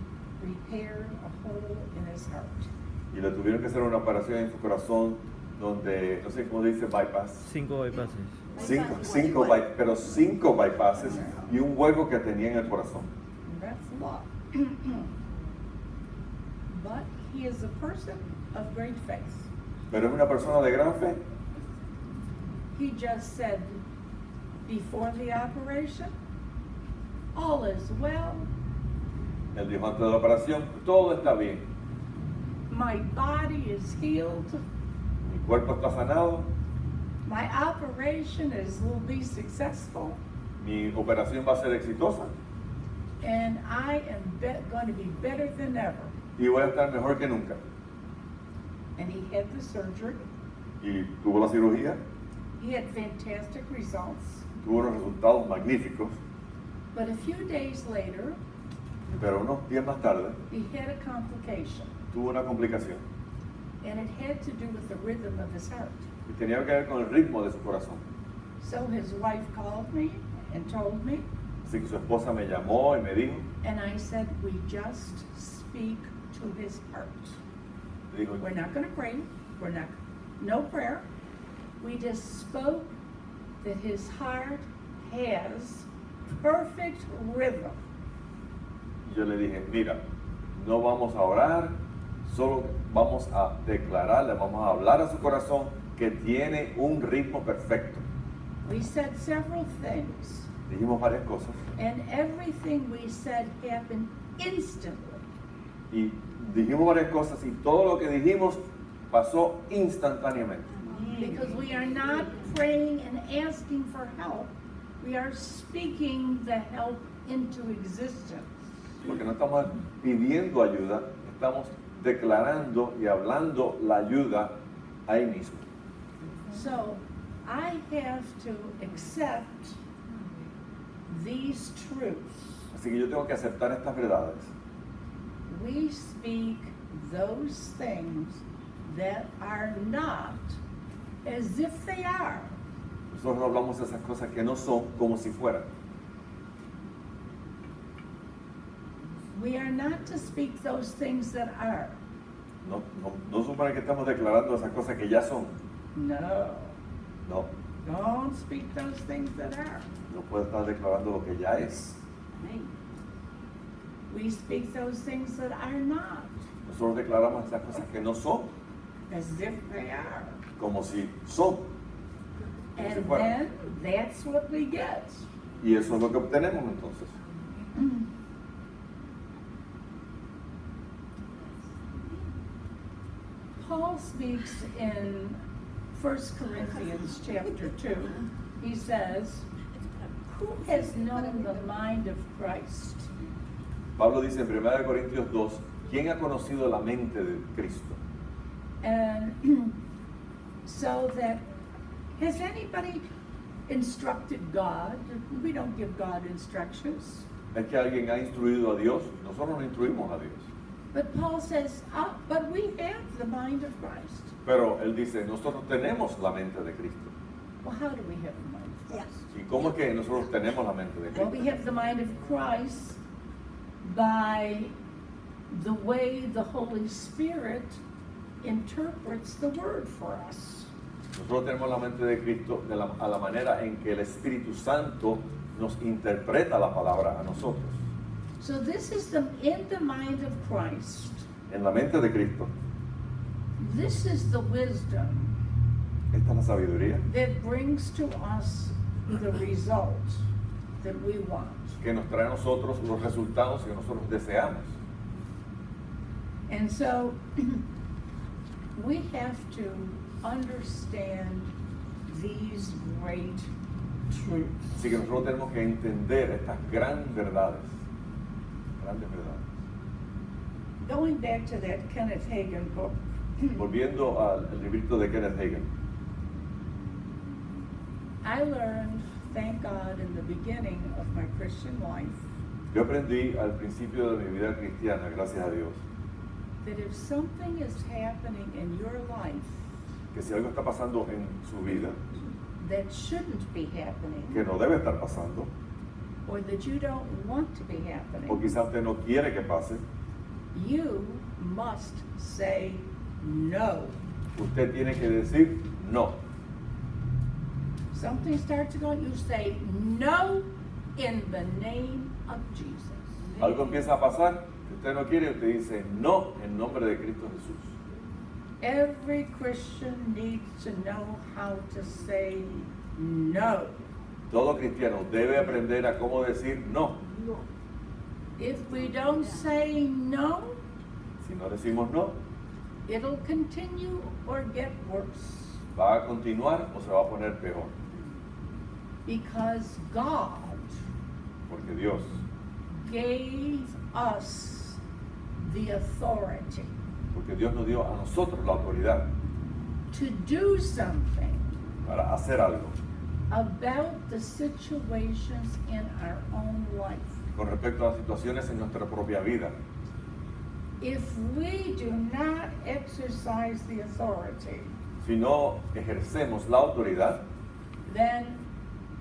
repaired a hole in his heart. Y le tuvieron que hacer una operación en su corazón donde, no sé cómo dice bypass, 5 bypasses. pero 5 bypasses y un hueco que tenía en el corazón. That's a lot. But he is a person of great faith. Pero es una persona de gran fe. He just said before the operation, all is well. Él dijo antes de la operación, todo está bien. My body is healed. Mi cuerpo está sanado, My operation will be successful. mi operación va a ser exitosa And I am going to be better than ever. y voy a estar mejor que nunca. And he had the surgery. Y tuvo la cirugía, He had fantastic results. tuvo unos resultados magníficos, But a few days later, pero unos días más tarde he had a complication. tuvo una complicación And it had to do with the rhythm of his heart. y tenía que ver con el ritmo de su corazón. So his wife called me and told me, Así que su esposa me llamó y me dijo, and I said, we just speak to his heart. le dijo, We're not going to pray. No prayer. We just spoke that his heart has perfect rhythm. y yo le dije, mira, no vamos a orar, solo vamos a declararle, vamos a hablar a su corazón que tiene un ritmo perfecto. We said several things, Dijimos varias cosas and everything we said happened instantly. y dijimos varias cosas y todo lo que dijimos pasó instantáneamente. Because we are not praying and asking for help. We are speaking the help into existence. Porque no estamos pidiendo ayuda, estamos declarando y hablando la ayuda ahí mismo. So I have to accept these truths. Así que yo tengo que aceptar estas verdades. We speak those things that are not as if they are. Nosotros hablamos de esas cosas que no son como si fueran. We are not to speak those things that are. No son para que estamos declarando esas cosas que ya son. No. No. Don't speak those things that are. No puede estar declarando lo que ya es. Amén. We speak those things that are not, Nosotros declaramos esas cosas que no son, as if they are. como si son. Como si And fueran. then that's what we get. Y eso es lo que obtenemos entonces. Paul speaks in 1 Corinthians chapter 2. He says, "Who has known the mind of Christ?" Pablo dice en 1 Corintios 2, ¿quién ha conocido la mente de Cristo? And so that, has anybody instructed God? We don't give God instructions. ¿Es que alguien ha instruido a Dios? Nosotros no instruimos a Dios. But Paul says, but we have the mind of Christ. Pero él dice, nosotros tenemos la mente de Cristo. Well, how do we have the mind of Christ? ¿Y cómo es que nosotros tenemos la mente de Well, we Cristo? have the mind of Christ by the way the Holy Spirit interprets the word for us. Nosotros tenemos la mente de Cristo a la manera en que el Espíritu Santo nos interpreta la palabra a nosotros. So this is in the mind of Christ. En la mente de Cristo, This is the wisdom esta es la sabiduría that brings to us the result that we want. que nos trae a nosotros los resultados que nosotros deseamos. And so we have to understand these great truths. Así que nosotros tenemos que entender estas grandes verdades. Grandes verdades. Going back to that Kenneth Hagin book, Volviendo al librito de Kenneth Hagin, I learned, thank God, in the beginning of my Christian life, yo aprendí al principio de mi vida cristiana, gracias a Dios, that if something is happening in your life que si algo está pasando en su vida that shouldn't be que happening, no debe estar pasando, or that you don't want to be o happening, quizás usted no quiere que pase, you must say no. usted tiene que decir no. Something starts to go, you say no in the name of Jesus. Algo empieza a pasar que usted no quiere, usted dice no en nombre de Cristo Jesús. Every Christian needs to know how to say no. Todo cristiano debe aprender a cómo decir no. If we don't say no, Si no decimos no, it'll continue or get worse. va a continuar o se va a poner peor. Because God Porque Dios gave us the authority Porque Dios nos dio a nosotros la autoridad to do something para hacer algo about the situations in our own life. con respecto a las situaciones en nuestra propia vida. If we do not exercise the authority, Si no ejercemos la autoridad, then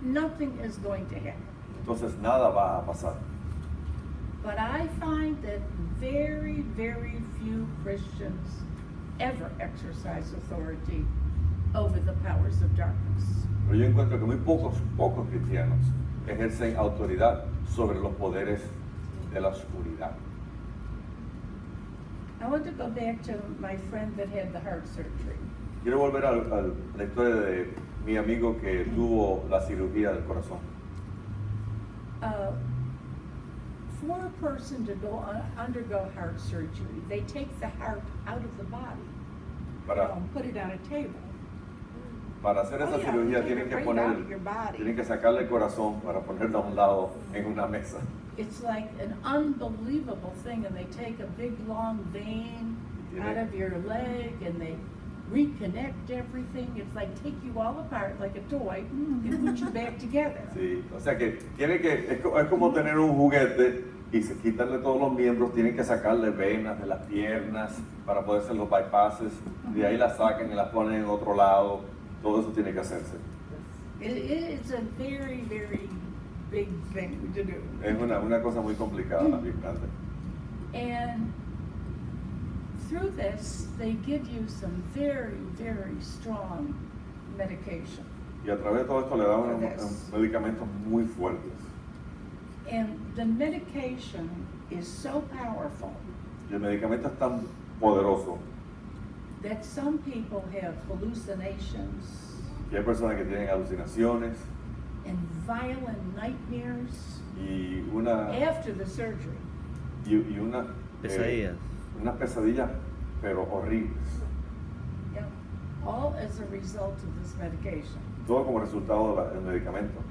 nothing is going to happen. entonces nada va a pasar. But I find that very, very few Christians ever exercise authority over the powers of darkness. Pero yo encuentro que muy pocos cristianos ejercen autoridad sobre los poderes de la oscuridad. I want to go back to my friend that had the heart surgery. Quiero volver a la historia de mi amigo que tuvo la cirugía del corazón. For a person to undergo heart surgery, they take the heart out of the body and put it on a table. Para hacer esa cirugía tienen que tienen que sacarle el corazón para ponerlo a un lado en una mesa. It's like an unbelievable thing, and they take a big long vein out of your leg and they reconnect everything. It's like take you all apart like a toy and put you back together. Sí, o sea que es como tener un juguete y se quitarle todos los miembros, tienen que sacarle venas de las piernas para poder hacer los bypasses, de ahí las sacan y las ponen en otro lado, todo eso tiene que hacerse. It's a very, very big thing to do. Es una cosa muy complicada, bien grande. And through this, they give you some very, very strong medication. Y a través de todo esto le daban Yes. medicamentos muy fuertes. And the medication is so powerful Y el medicamento es tan poderoso that some people have hallucinations que hay personas que tienen alucinaciones and violent nightmares y una after the surgery. y una Pesadillas. unas pesadillas pero horribles. Yeah, all as a result of this medication. Todo como resultado del medicamento.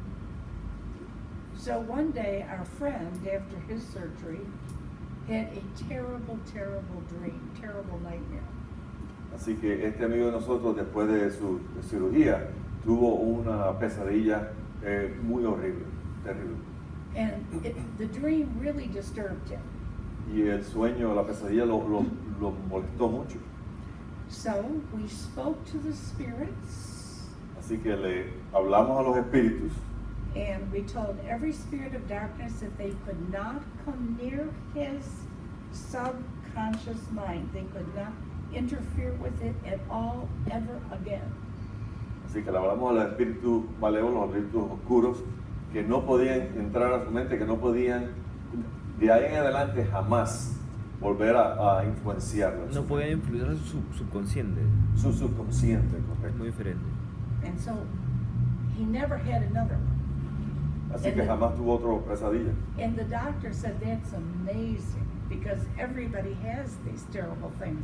So one day, our friend, after his surgery, had a terrible, terrible dream, terrible nightmare. Así que este amigo de nosotros, después de su cirugía, tuvo una pesadilla muy horrible, terrible. And the dream really disturbed him. Y el sueño, la pesadilla lo molestó mucho. So we spoke to the spirits, Así que le hablamos a los espíritus and we told every spirit of darkness that they could not come near his subconscious mind. They could not interfere with it at all, ever again. Así que le hablamos a los espíritus malévolos, a los espíritus oscuros, que no podían entrar a su mente, que no podían de ahí en adelante jamás volver a influenciarlo. No podían influir a su subconsciente. Su subconsciente, Es correcto. muy diferente. And so he never had another one. Así que jamás tuvo otra pesadilla. And the doctor said that's amazing because everybody has these terrible things.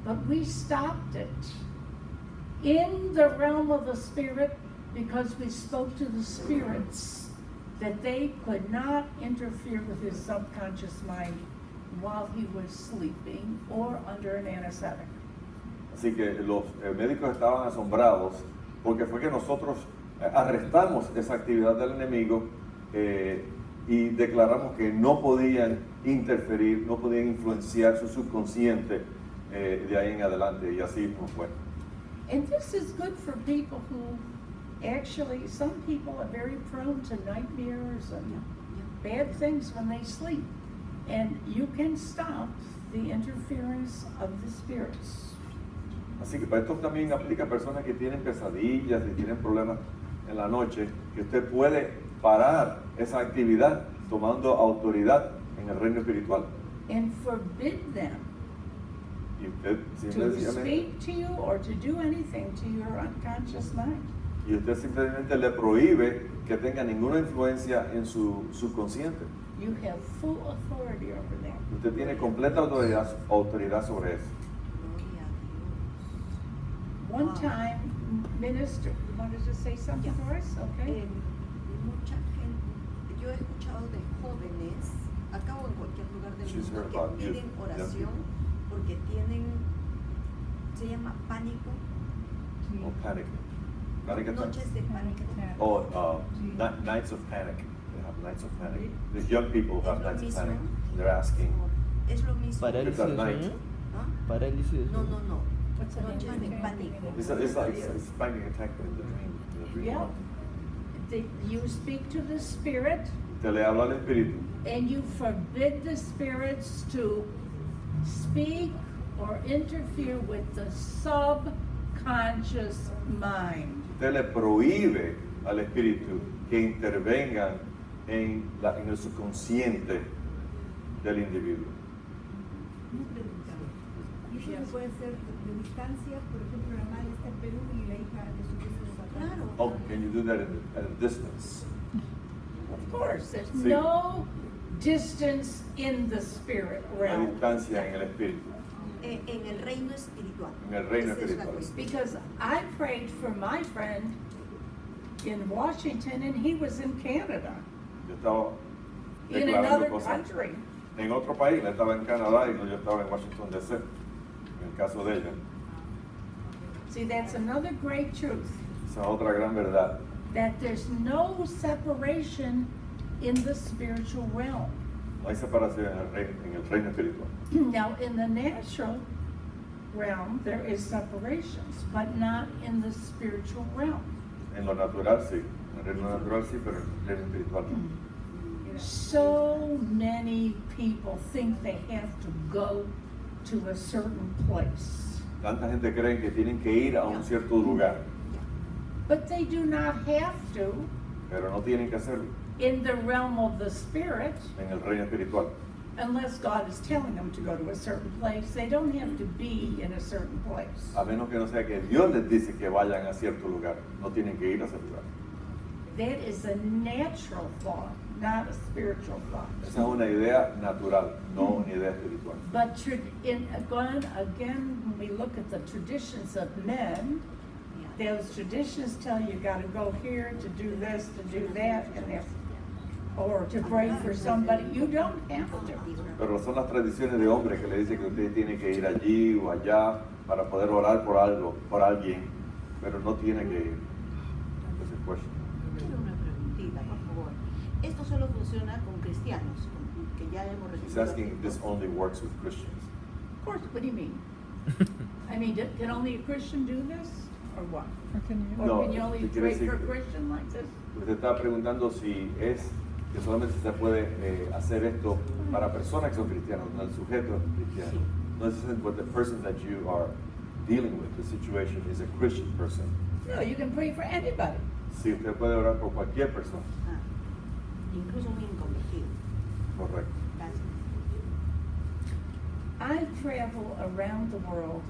But we stopped it in the realm of the spirit because we spoke to the spirits that they could not interfere with his subconscious mind while he was sleeping or under an anesthetic. Así que los médicos estaban asombrados porque fue que nosotros arrestamos esa actividad del enemigo y declaramos que no podían interferir, no podían influenciar su subconsciente de ahí en adelante, y así no fue. And this is good for people who actually, some people are very prone to nightmares and bad things when they sleep. And you can stop the interference of the spirits. Así que para esto también aplica a personas que tienen pesadillas y tienen problemas en la noche, que usted puede parar esa actividad tomando autoridad en el reino espiritual. And forbid them Y usted to simplemente, speak to you or to do anything to your unconscious mind. simplemente le prohíbe que tenga ninguna influencia en su subconsciente. You have full authority over them. Usted tiene completa autoridad sobre eso. Gloria a Dios. One Wow. time, minister, you wanted to say something Yeah. for us? Okay. Mucha gente, yo he escuchado de jóvenes, acá o en cualquier lugar del She's mundo, heard que about piden youth, oración young porque tienen, se llama pánico, Oh, panic. Panic attack. noches de pánico. Oh, nights of panic. They have nights of panic. The young people have Es lo nights of mismo. panic. They're asking. Es lo mismo. ¿Parálisis It's de at night. sueño? ¿Ah? ¿Parálisis de No, sueño? no, no. What's the Noches name? de pánico. It's like it's panic attack in the dream. In the dream Yeah. world. You speak to the spirit Usted le habla al espíritu and you forbid the spirits to speak or interfere with the subconscious mind. usted le prohíbe al espíritu que intervengan en el subconsciente del individuo. Una pregunta. ¿Y eso se puede hacer de distancia? Por ejemplo, la madre está en Perú y la hija de su hijo está acá. Claro. Oh, can you do that at a distance? Of course, there's Sí. no distance in the spirit A realm. distancia en el espíritu. En el reino espiritual. En el reino Esa es la espiritual. cuestión. Because I prayed for my friend in Washington and he was in Canada, Yo estaba in declarando another cosas country. en otro país. Él estaba en Canadá y yo estaba en Washington DC. En el caso de ella, See, that's another great truth, esa es otra gran verdad. that there's no separation in the spiritual realm. No hay separación en el reino espiritual. Now, in the natural realm, there is separations, but not in the spiritual realm. En lo natural sí, en el reino natural sí, pero en el reino espiritual no. So many people think they have to go to a certain place. Tanta gente cree que tienen que ir a un cierto lugar. But they do not have to pero no tienen que hacerlo in the realm of the spirit en el reino espiritual. unless God is telling them to go to a certain place. They don't have to be in a certain place. A menos que no sea que Dios les dice que vayan a cierto lugar. No tienen que ir a ese lugar. That is a natural thought, not a spiritual thought. Esa es una idea natural, no una idea espiritual. But again, when we look at the traditions of men, those traditions tell you gotta go here to do this, to do that, and that, or to pray for somebody. You don't have to. Pero son las tradiciones de hombres que le dicen que usted tiene que ir allí o allá para poder orar por algo, por alguien, pero no tiene que ir. Esa es la cuestión. Quiero una preguntita, por favor. Esto solo funciona con cristianos, que ya hemos He's recibido. asking if this only works with Christians. Of course, what do you mean? I mean, can only a Christian do this, or what? Or No, can you only ¿qué quiere pray for a decir? Christian like this? Usted está preguntando si es que solamente se puede hacer esto para personas que son cristianos, no el sujeto es cristiano. No es what the person that you are dealing with, the situation is a Christian person. No, you can pray for anybody. Sí, usted puede orar por cualquier persona. Ah, incluso un inconvertido. Correcto. Gracias. I travel around the world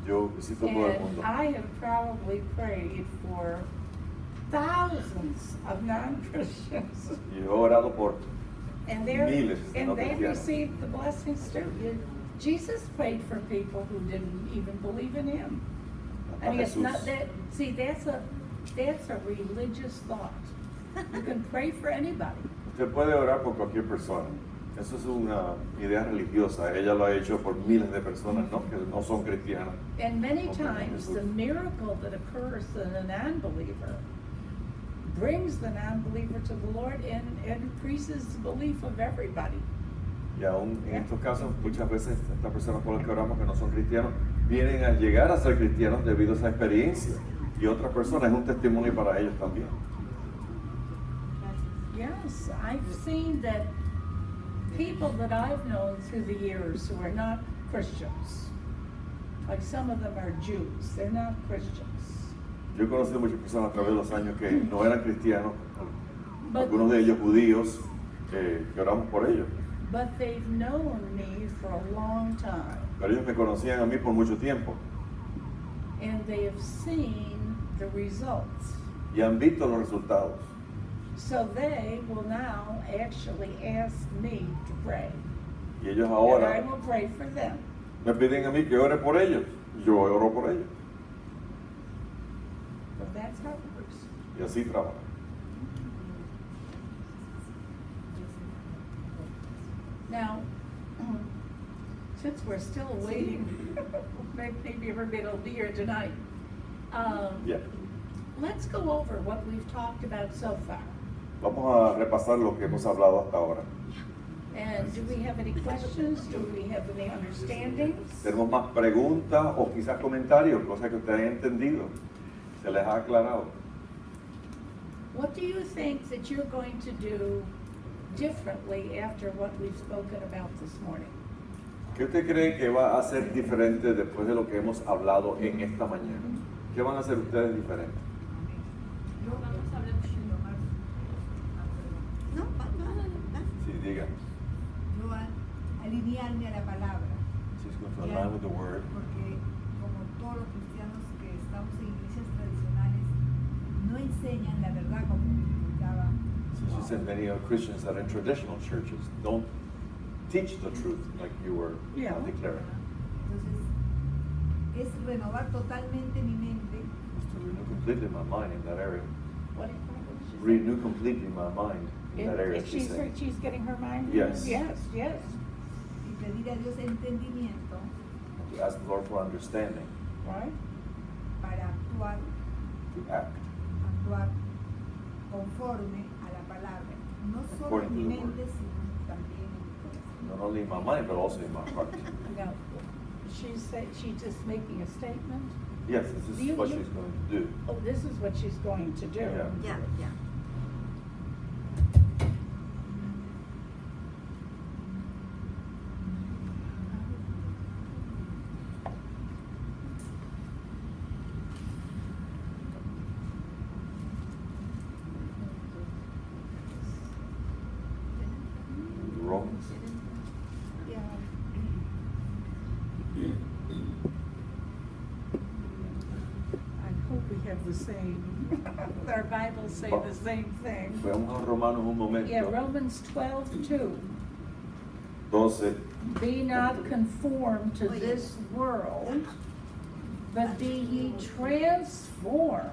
Yo visito todo el and mundo. I have probably prayed for thousands of non-Christians. Y he orado por And miles de no they cristianos. received the blessings too. Jesus prayed for people who didn't even believe in him. I A mean, it's Jesús. not that, see, that's a religious thought. You can pray for anybody. Usted puede orar por cualquier persona. Eso es una idea religiosa. Ella lo ha hecho por miles de personas, ¿no? Que no son cristianas. And many Okay, times, Jesús. the miracle that occurs in a non-believer brings the non-believer to the Lord and increases the belief of everybody. Y aún en estos casos, muchas veces estas personas por las que oramos que no son cristianos, vienen a llegar a ser cristianos debido a esa experiencia. Y otras personas es un testimonio para ellos también. Yes, I've seen that people that I've known through the years who are not Christians, like some of them are Jews, they're not Christians. Yo he conocido muchas personas a través de los años que no eran cristianos, But- algunos de ellos judíos, que oramos por ellos. But they've known me for a long time, Pero ellos me conocían a mí por mucho tiempo and they have seen the results. y han visto los resultados. So they will now actually ask me to pray. Y ellos And I ahora will pray for them. me piden a mí que ore por ellos. Yo oro por ellos. So that's how it works. Y así trabajo. Now, since we're still waiting, maybe everybody will be here tonight. Ya. Let's go over what we've talked about so far. Vamos a repasar lo que hemos hablado hasta ahora. And do we have any questions? Do we have any understandings? Tenemos más preguntas o quizás comentarios, cosas que ustedes han entendido. Se les ha aclarado. What do you think that you're going to do differently after what we've spoken about this morning? ¿Qué usted cree que va a ser diferente después de lo que hemos hablado en esta mañana? ¿Qué van a hacer ustedes diferentes? Yo vamos a hablar de Omar. No, va. Sí, digan. Yo alinearme a la palabra. She's going to Ya, align with the word. Porque como todos los cristianos que estamos en iglesias tradicionales no enseñan la verdad como explicaba. So she said many of Christians that are in traditional churches don't teach the truth like you were Yeah. declaring. Entonces, es renovar totalmente mi mente It's to renew completely my mind in that area. What did she say? Renew completely my mind in that area. If She's saying. she's getting her mind? Yes. Yes, yes. y pedir a Dios entendimiento To ask the Lord for understanding, Right? para actuar to act. conforme a la palabra. No solo According en mi to the mente, word. sino también en mi corazón. Not only in my mind, but also in my heart. Now, she's just making a statement? Yes, this You- is what you- she's going to do. Oh, this is what she's going to do. Yeah. Ya, ya. same. Our Bibles say the same thing. Veamos a Romanos un momento. Yeah, Romans 12:2. 12. Be not conformed to this world, but be ye transformed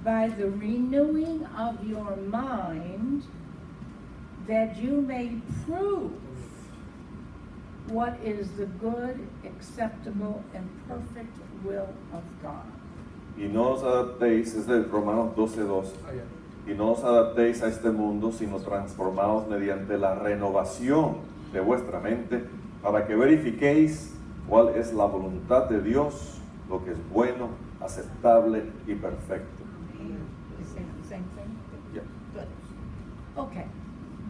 by the renewing of your mind, that you may prove what is the good, acceptable, and perfect will of God. Y no os adaptéis, es de Romanos 12:2. Y no os adaptéis a este mundo, sino transformaos mediante la renovación de vuestra mente, para que verifiquéis cuál es la voluntad de Dios, lo que es bueno, aceptable y perfecto. Same thing? Yeah. Good. Okay.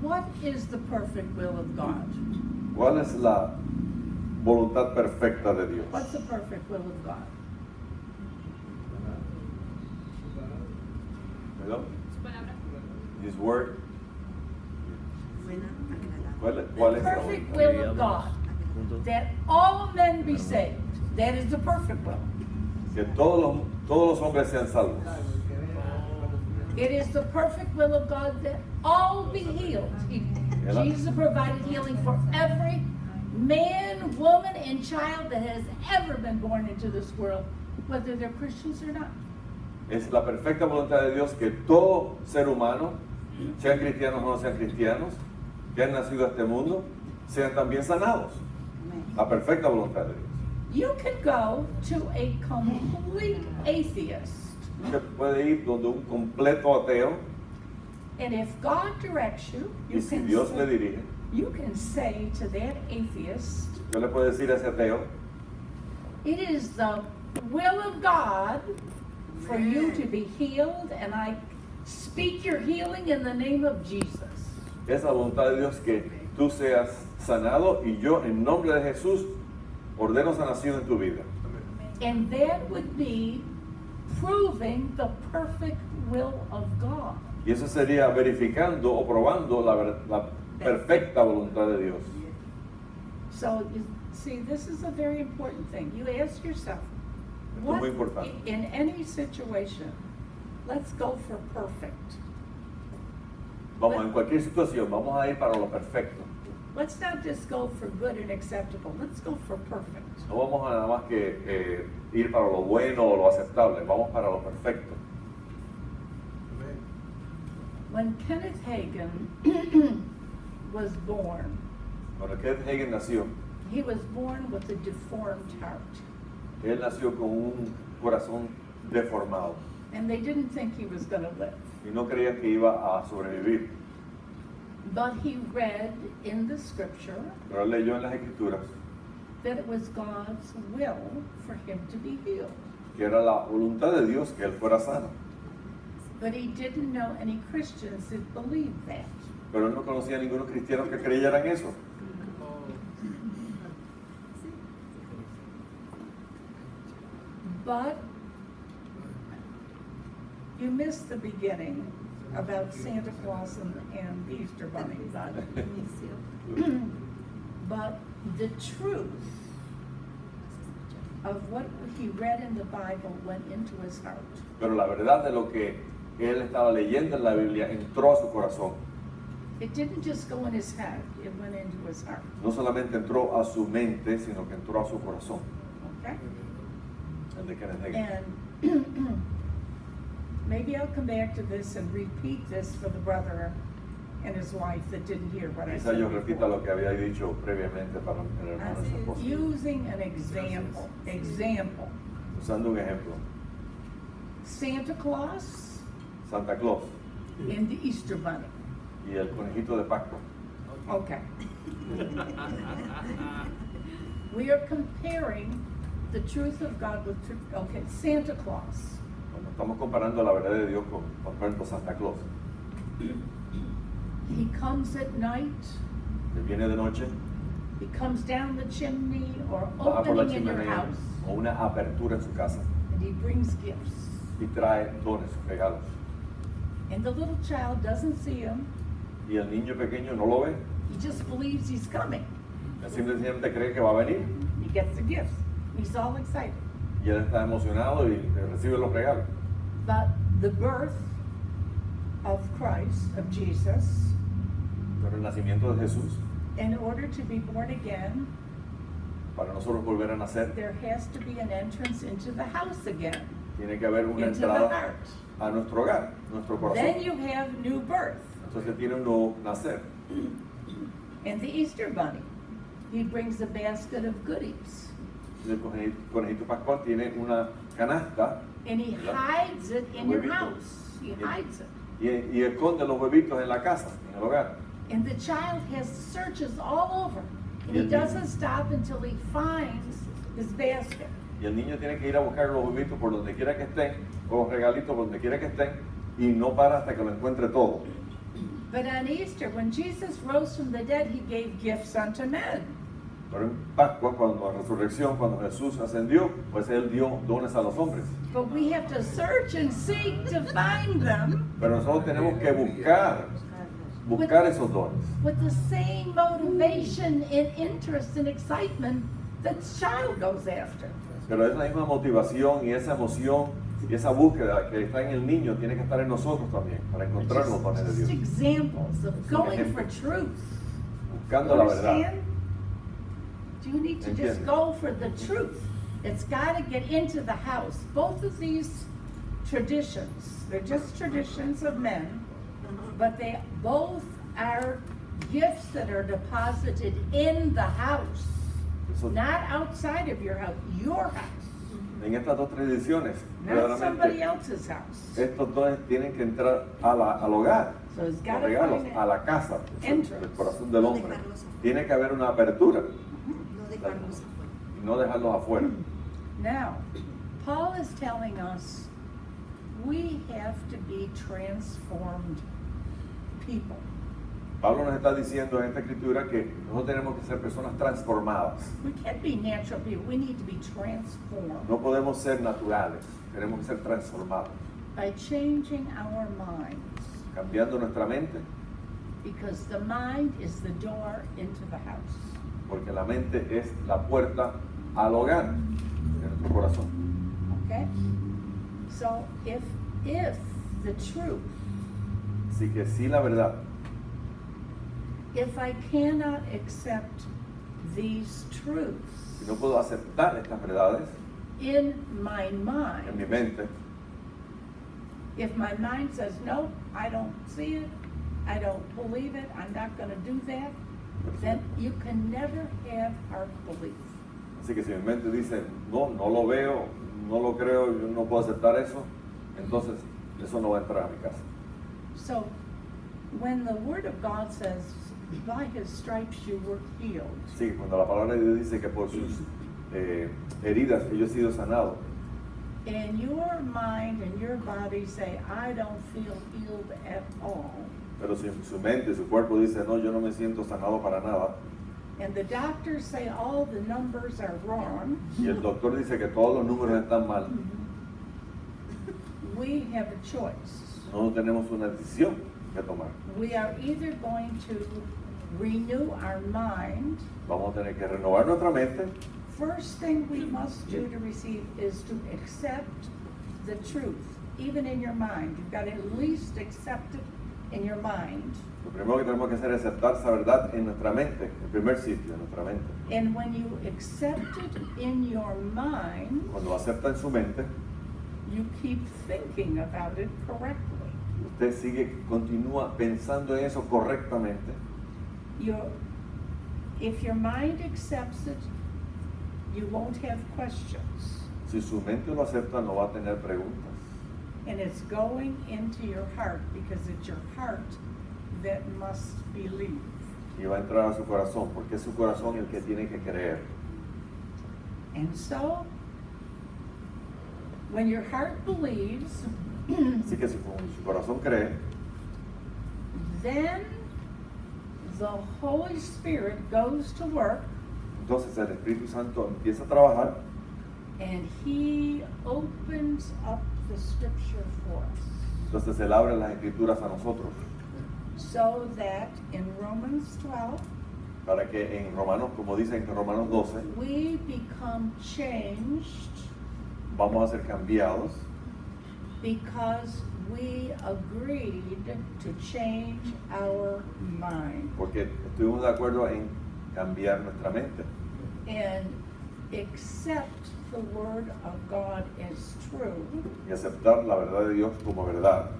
What is the perfect will of God? ¿Cuál es la voluntad perfecta de Dios? What's the perfect will of God? ¿Verdad? His word. Buena, agradable. ¿Cuál The es la perfect voluntad? will of God, Juntos. that all men be saved. That is the perfect will. Que todos los hombres sean salvos. It is the perfect will of God that all be healed. Yeah. Jesus provided healing for every man, woman, and child that has ever been born into this world, whether they're Christians or not. Es la perfecta voluntad de Dios que todo ser humano, sean cristianos o no sean cristianos, que han nacido a este mundo, sean también sanados. La perfecta voluntad de Dios. You can go to a complete atheist, Usted puede ir donde un completo ateo, and if God directs you, y si Dios le dirige, you can say to that atheist, yo le puedo decir a ese ateo, it is the will of God for you to be healed, and I speak your healing in the name of Jesus. es la voluntad de Dios que tú seas sanado y yo en nombre de Jesús ordeno sanación en tu vida. And that would be proving the perfect will of God. Y eso sería verificando o probando la perfecta voluntad de Dios. So, you see, this is a very important thing. You ask yourself, Esto es muy importante. in any situation, let's go for perfect. Vamos, en cualquier situación, vamos a ir para lo perfecto. Let's not just go for good and acceptable. Let's go for perfect. No vamos a nada más que ir para lo bueno o lo aceptable, vamos para lo perfecto. When Kenneth Hagin was born, Cuando Kenneth Hagin nació, he was born with a deformed heart. él nació con un corazón deformado And they didn't think he was going to live. y no creían que iba a sobrevivir. But he read in the scripture Pero él leyó en las escrituras that it was God's will for him to be healed. que era la voluntad de Dios que él fuera sano. But he didn't know any Christians that believed that. Pero él no conocía a ningunos cristianos que creyeran eso. But you missed the beginning about Santa Claus and the Easter Bunny. But the truth of what he read in the Bible went into his heart. Pero la verdad de lo que él estaba leyendo en la Biblia entró a su corazón. It didn't just go in his head, it went into his heart. No solamente entró a su mente, sino que entró a su corazón. Okay? El de Kenneth Hagin. And maybe I'll come back to this and repeat this for the brother and his wife that didn't hear what I Quizá said yo repita before. lo que había dicho previamente para el hermano y su esposa. Using an example. Usando un ejemplo. Santa Claus Santa Claus and the Easter Bunny. y el conejito de Pascua. Okay. We are comparing the truth of God with truth. Okay, Santa Claus. Bueno, estamos comparando la verdad de Dios con, por ejemplo, Santa Claus. He comes at night. Que viene de noche, He comes down the chimney or baja por la opening in your chimenea house, o una apertura en su casa and he brings gifts. y trae dones, regalos. And the little child doesn't see him. Y el niño pequeño no lo ve, He just believes he's coming. él simplemente cree que va a venir He gets the gifts. He's all excited. Y él está emocionado y recibe los regalos. But the birth of Christ, of Jesus, Pero el nacimiento de Jesús, in order to be born again, para nosotros volver a nacer, there has to be an entrance into the house again, tiene que haber una into the entrada heart. a nuestro hogar, nuestro Then corazón. you have new birth. Entonces tiene un nuevo nacer. And the Easter bunny, he brings a basket of goodies. El conejito pascual tiene una canasta And he hides it in your Huevito. house. He hides it. y esconde los huevitos en la casa, en el hogar. And the child has searches all over. And he Yeah. doesn't stop until he finds his basket. Y el niño tiene que ir a buscar los huevitos por donde quiera que estén, o los regalitos por donde quiera que estén, y no para hasta que lo encuentre todo. But on Easter, when Jesus rose from the dead, he gave gifts unto men. Pero en Pascua, cuando en Resurrección, cuando Jesús ascendió, pues Él dio dones a los hombres. But we have to search and seek to find them Pero nosotros tenemos que buscar esos dones. with the same motivation and interest and excitement that the child goes after. Pero esa misma motivación y esa emoción y esa búsqueda que está en el niño tiene que estar en nosotros también, para encontrar los dones de Just Dios. examples of going ejemplo. for truth. Buscando la verdad. Understand? You need to just Entiende. go for the truth. It's got to get into the house. Both of these traditions, they're just traditions of men, but they both are gifts that are deposited in the house, Eso- not outside of your house, en estas dos tradiciones, not somebody verdaderamente, else's house. estos dones tienen que entrar al hogar, So it's los got to regalos, find a la casa, entrance. del corazón del hombre. Tiene que haber una apertura No dejarlos afuera. y no dejarlos afuera. Now, Paul is telling us we have to be transformed people. Pablo nos está diciendo en esta escritura que nosotros tenemos que ser personas transformadas. We can't be natural people. We need to be transformed No podemos ser naturales, tenemos que ser transformados, by changing our minds, cambiando nuestra mente, because the mind is the door into the house. porque la mente es la puerta al hogar de nuestro corazón. Okay? So if the truth, Así que sí, la verdad, if I cannot accept these truths si no puedo aceptar estas verdades in my en mi mind, mente, if my mind says, no, I don't see it, I don't believe it, I'm not gonna do that, then you can never have heart belief. así que si mi mente dice, no lo veo, no lo creo, yo no puedo aceptar eso, entonces eso no va a entrar a mi casa. So, when the word of God says, by his stripes you were healed, Sí, cuando la palabra de Dios dice que por sus heridas yo he sido sanado, and your mind and your body say, I don't feel healed at all, pero si su mente, su cuerpo dice, no, yo no me siento sanado para nada, and the doctors say all the numbers are wrong, y el doctor dice que todos los números están mal, we have a choice. nosotros tenemos una decisión que tomar. We are either going to renew our mind. Vamos a tener que renovar nuestra mente. First thing we must do to receive is to accept the truth, even in your mind. You've got to at least accept it in your mind. Lo primero que tenemos que hacer es aceptar esa verdad en nuestra mente, el primer sitio, en nuestra mente. And when you accept it in your mind, Cuando lo acepta en su mente, you keep thinking about it correctly. usted continúa pensando en eso correctamente. If your mind accepts it, you won't have questions. Si su mente lo acepta, no va a tener preguntas. And it's going into your heart because it's your heart that must believe. Y va a entrar a su corazón, porque es su corazón el que tiene que creer. And so, when your heart believes, Así que si su corazón cree, then the Holy Spirit goes to work entonces el Espíritu Santo empieza a trabajar and He opens up the scripture for us. entonces Él abre las escrituras a nosotros, So that in Romans 12, para que en Romanos, como dice en Romanos 12, we become changed vamos a ser cambiados because we agreed to change our mind porque estuvimos de acuerdo en cambiar nuestra mente and accept the word of God as true, y aceptar la verdad de Dios como verdad.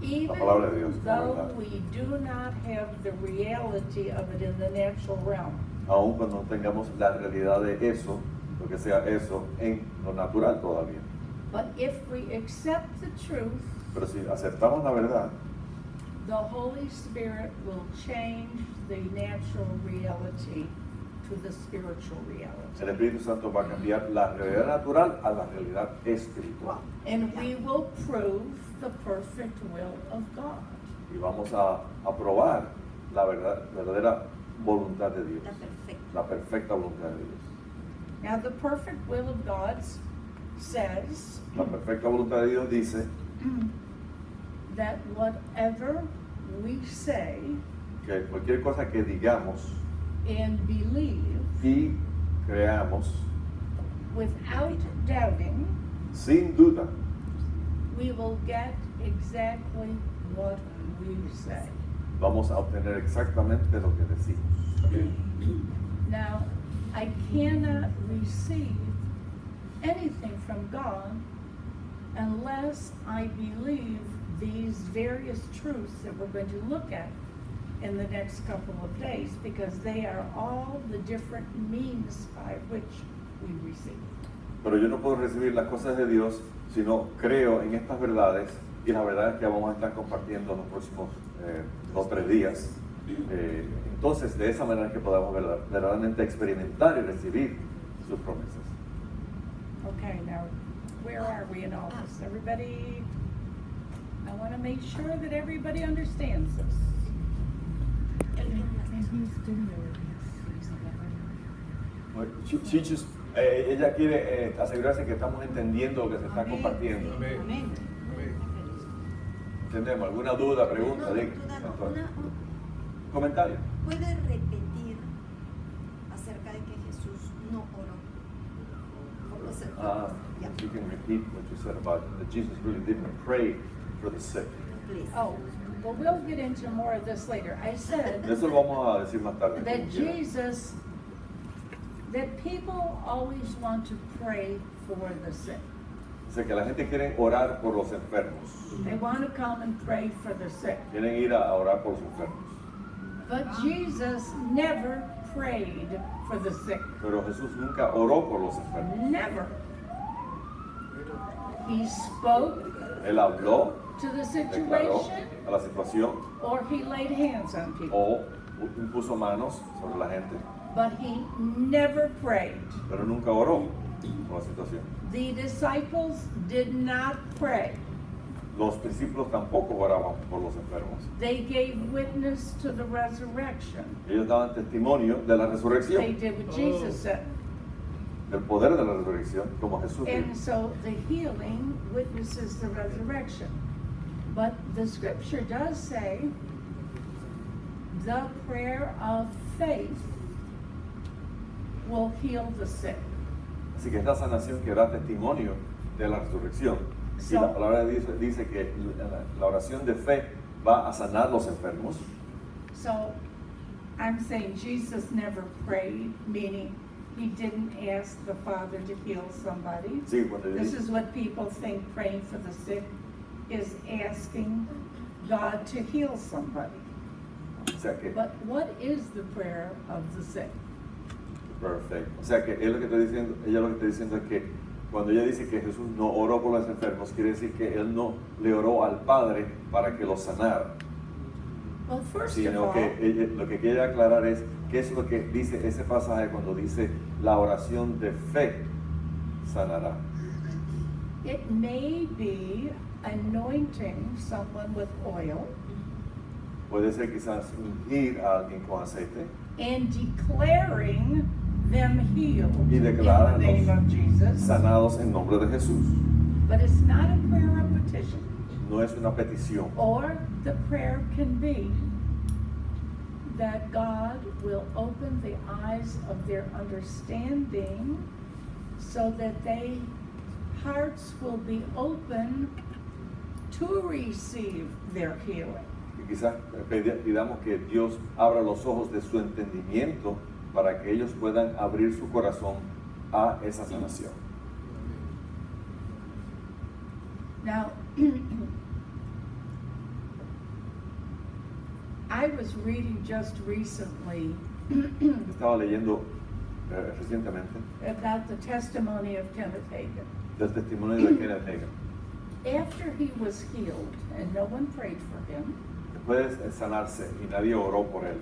even palabra de Dios como though verdad. we do not have the reality of it in the natural realm. Aun cuando no tengamos la realidad de eso, lo que sea eso, en lo natural todavía. But if we accept the truth, Pero si aceptamos la verdad, the Holy Spirit will change the natural reality to the spiritual el reality. Espíritu Santo va a cambiar la realidad natural a la realidad espiritual. And we will prove the perfect will of God. Y vamos a probar la verdadera voluntad de Dios, La perfecta. la perfecta voluntad de Dios. Now, the perfect will of God says La perfecta voluntad de Dios dice that whatever we say que cualquier cosa que digamos and believe y creamos without doubting, sin duda, we will get exactly what we say. vamos a obtener exactamente lo que decimos. Now, I cannot receive anything from God unless I believe these various truths that we're going to look at in the next couple of days, because they are all the different means by which we receive. Pero yo no puedo recibir las cosas de Dios si no creo en estas verdades y las verdades que vamos a estar compartiendo en los próximos 2 o 3 días. Entonces, de esa manera que podamos verdaderamente experimentar y recibir sus promesas. Okay, now, where are we in all this? Everybody, I want to make sure that everybody understands this. Ella quiere asegurarse que estamos entendiendo lo que se está Amén. compartiendo. Amén. Amén. ¿Entendemos? ¿Alguna duda, pregunta? No, Diga. duda no. Antonio. ¿Comentario? ¿Puede repetir acerca de que Jesús no oró por los enfermos? Yeah, You can repeat what you said about that Jesus really didn't pray for the sick. please. Oh, well, we'll get into more of this later. I said Eso lo vamos a decir más tarde. that como quiera. Jesus, that people always want to pray for the sick. Dice que la gente quiere orar por los enfermos. They want to come and pray for the sick. Quieren ir a orar por los enfermos. But Jesus never prayed for the sick. Pero Jesús nunca oró por los enfermos. Never. He spoke Él habló, to the declaró situation, a la situación or he laid hands on people. o impuso manos sobre la gente, But he never prayed. pero nunca oró por la situación. The disciples did not pray. Los discípulos tampoco oraban por los enfermos. They gave witness to the resurrection. Ellos daban testimonio de la They resurrección, did what Jesus said. del poder de la resurrección, como Jesús dijo. And so the healing witnesses the resurrection. But the scripture does say the prayer of faith will heal the sick. Así que esta sanación que da testimonio de la resurrección. Y la palabra de Dios dice que la oración de fe va a sanar los enfermos. So I'm saying Jesus never prayed, meaning he didn't ask the Father to heal somebody. Sí, cuando yo This digo, is what people think praying for the sick is asking God to heal somebody. o sea que, But what is the prayer of the sick? perfecto. O sea que él lo que está diciendo, ella lo que está diciendo es que cuando ella dice que Jesús no oró por los enfermos, quiere decir que él no le oró al Padre para que los sanara, Well, first of sino all, que lo que quiere aclarar es qué es lo que dice ese pasaje cuando dice la oración de fe sanará. it may be anointing someone with oil Puede ser quizás ungir a alguien con aceite and declaring them healed Y in the declararlos name of Jesus. sanados en nombre de Jesús. But it's not a prayer of petition. No es una petición. Or the prayer can be that God will open the eyes of their understanding so that they hearts will be open to receive their healing. Y quizás pidamos que Dios abra los ojos de su entendimiento para que ellos puedan abrir su corazón a esa sanación. Now, I was reading just recently Estaba leyendo recientemente about the testimony of Kenneth Hagin. del testimonio de Kenneth Hagin. After he was healed and no one prayed for him, Después de sanarse y nadie oró por él.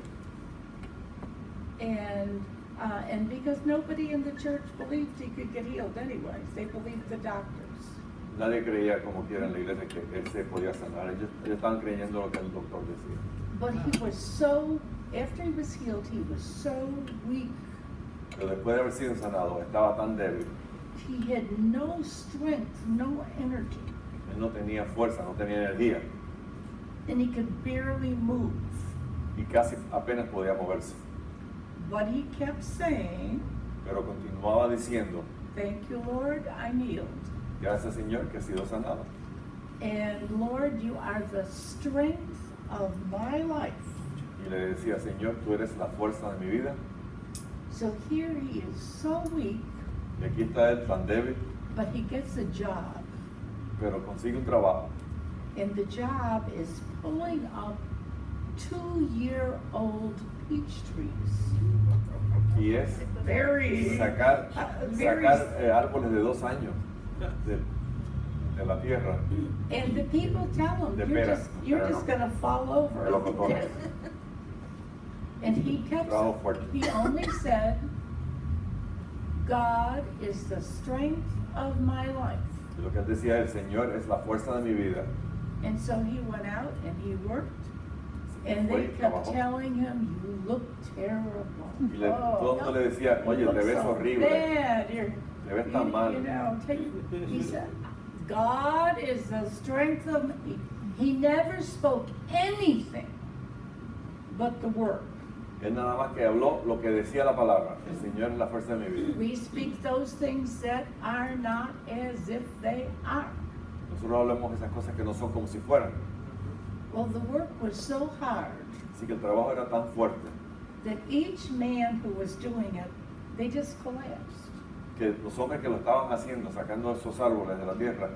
and because nobody in the church believed he could get healed anyways, they believed the doctors. Nadie creía como quiera en la iglesia que él se podía sanar. Ellos estaban creyendo lo que el doctor decía. But he was so, after he was healed, he was so weak. Pero después de haber sido sanado, estaba tan débil. He had no strength, no energy, Él no tenía fuerza, no tenía energía. and he could barely move. Y casi apenas podía moverse. But he kept saying, Pero continuaba diciendo, "Thank you, Lord, I'm healed. gracias Señor que he sido sanado. And Lord, you are the strength of my life." Y le decía, Señor, tú eres la fuerza de mi vida. So here he is so weak, Y aquí está él tan débil, but he gets a job. pero consigue un trabajo. And the job is pulling up 2-year-old peach trees. Y es Very, sacar very, árboles de 2 años de la tierra. and the people tell him, De you're pera, you're pera just no. gonna fall over. Melocotones. And he kept, Trabajo fuerte. he only said, God is the strength of my life. Y lo que él decía, el Señor es la fuerza de mi vida. And so he went out and he worked, and Fue they y kept trabajó. telling him, you look terrible. Y todo el mundo le decía, oye, you te look ves so horrible. bad. Te ves tan mal. You know, he said, God is the strength of me. He never spoke anything but the word. Él nada más que habló lo que decía la palabra. El Señor es la fuerza de mi vida. We speak those things that are not as if they are. Nosotros hablamos esas cosas que no son como si fueran. Well, the work was so hard Así que el trabajo era tan fuerte that each man who was doing it, they just collapsed. que los hombres que lo estaban haciendo, sacando esos árboles de la tierra,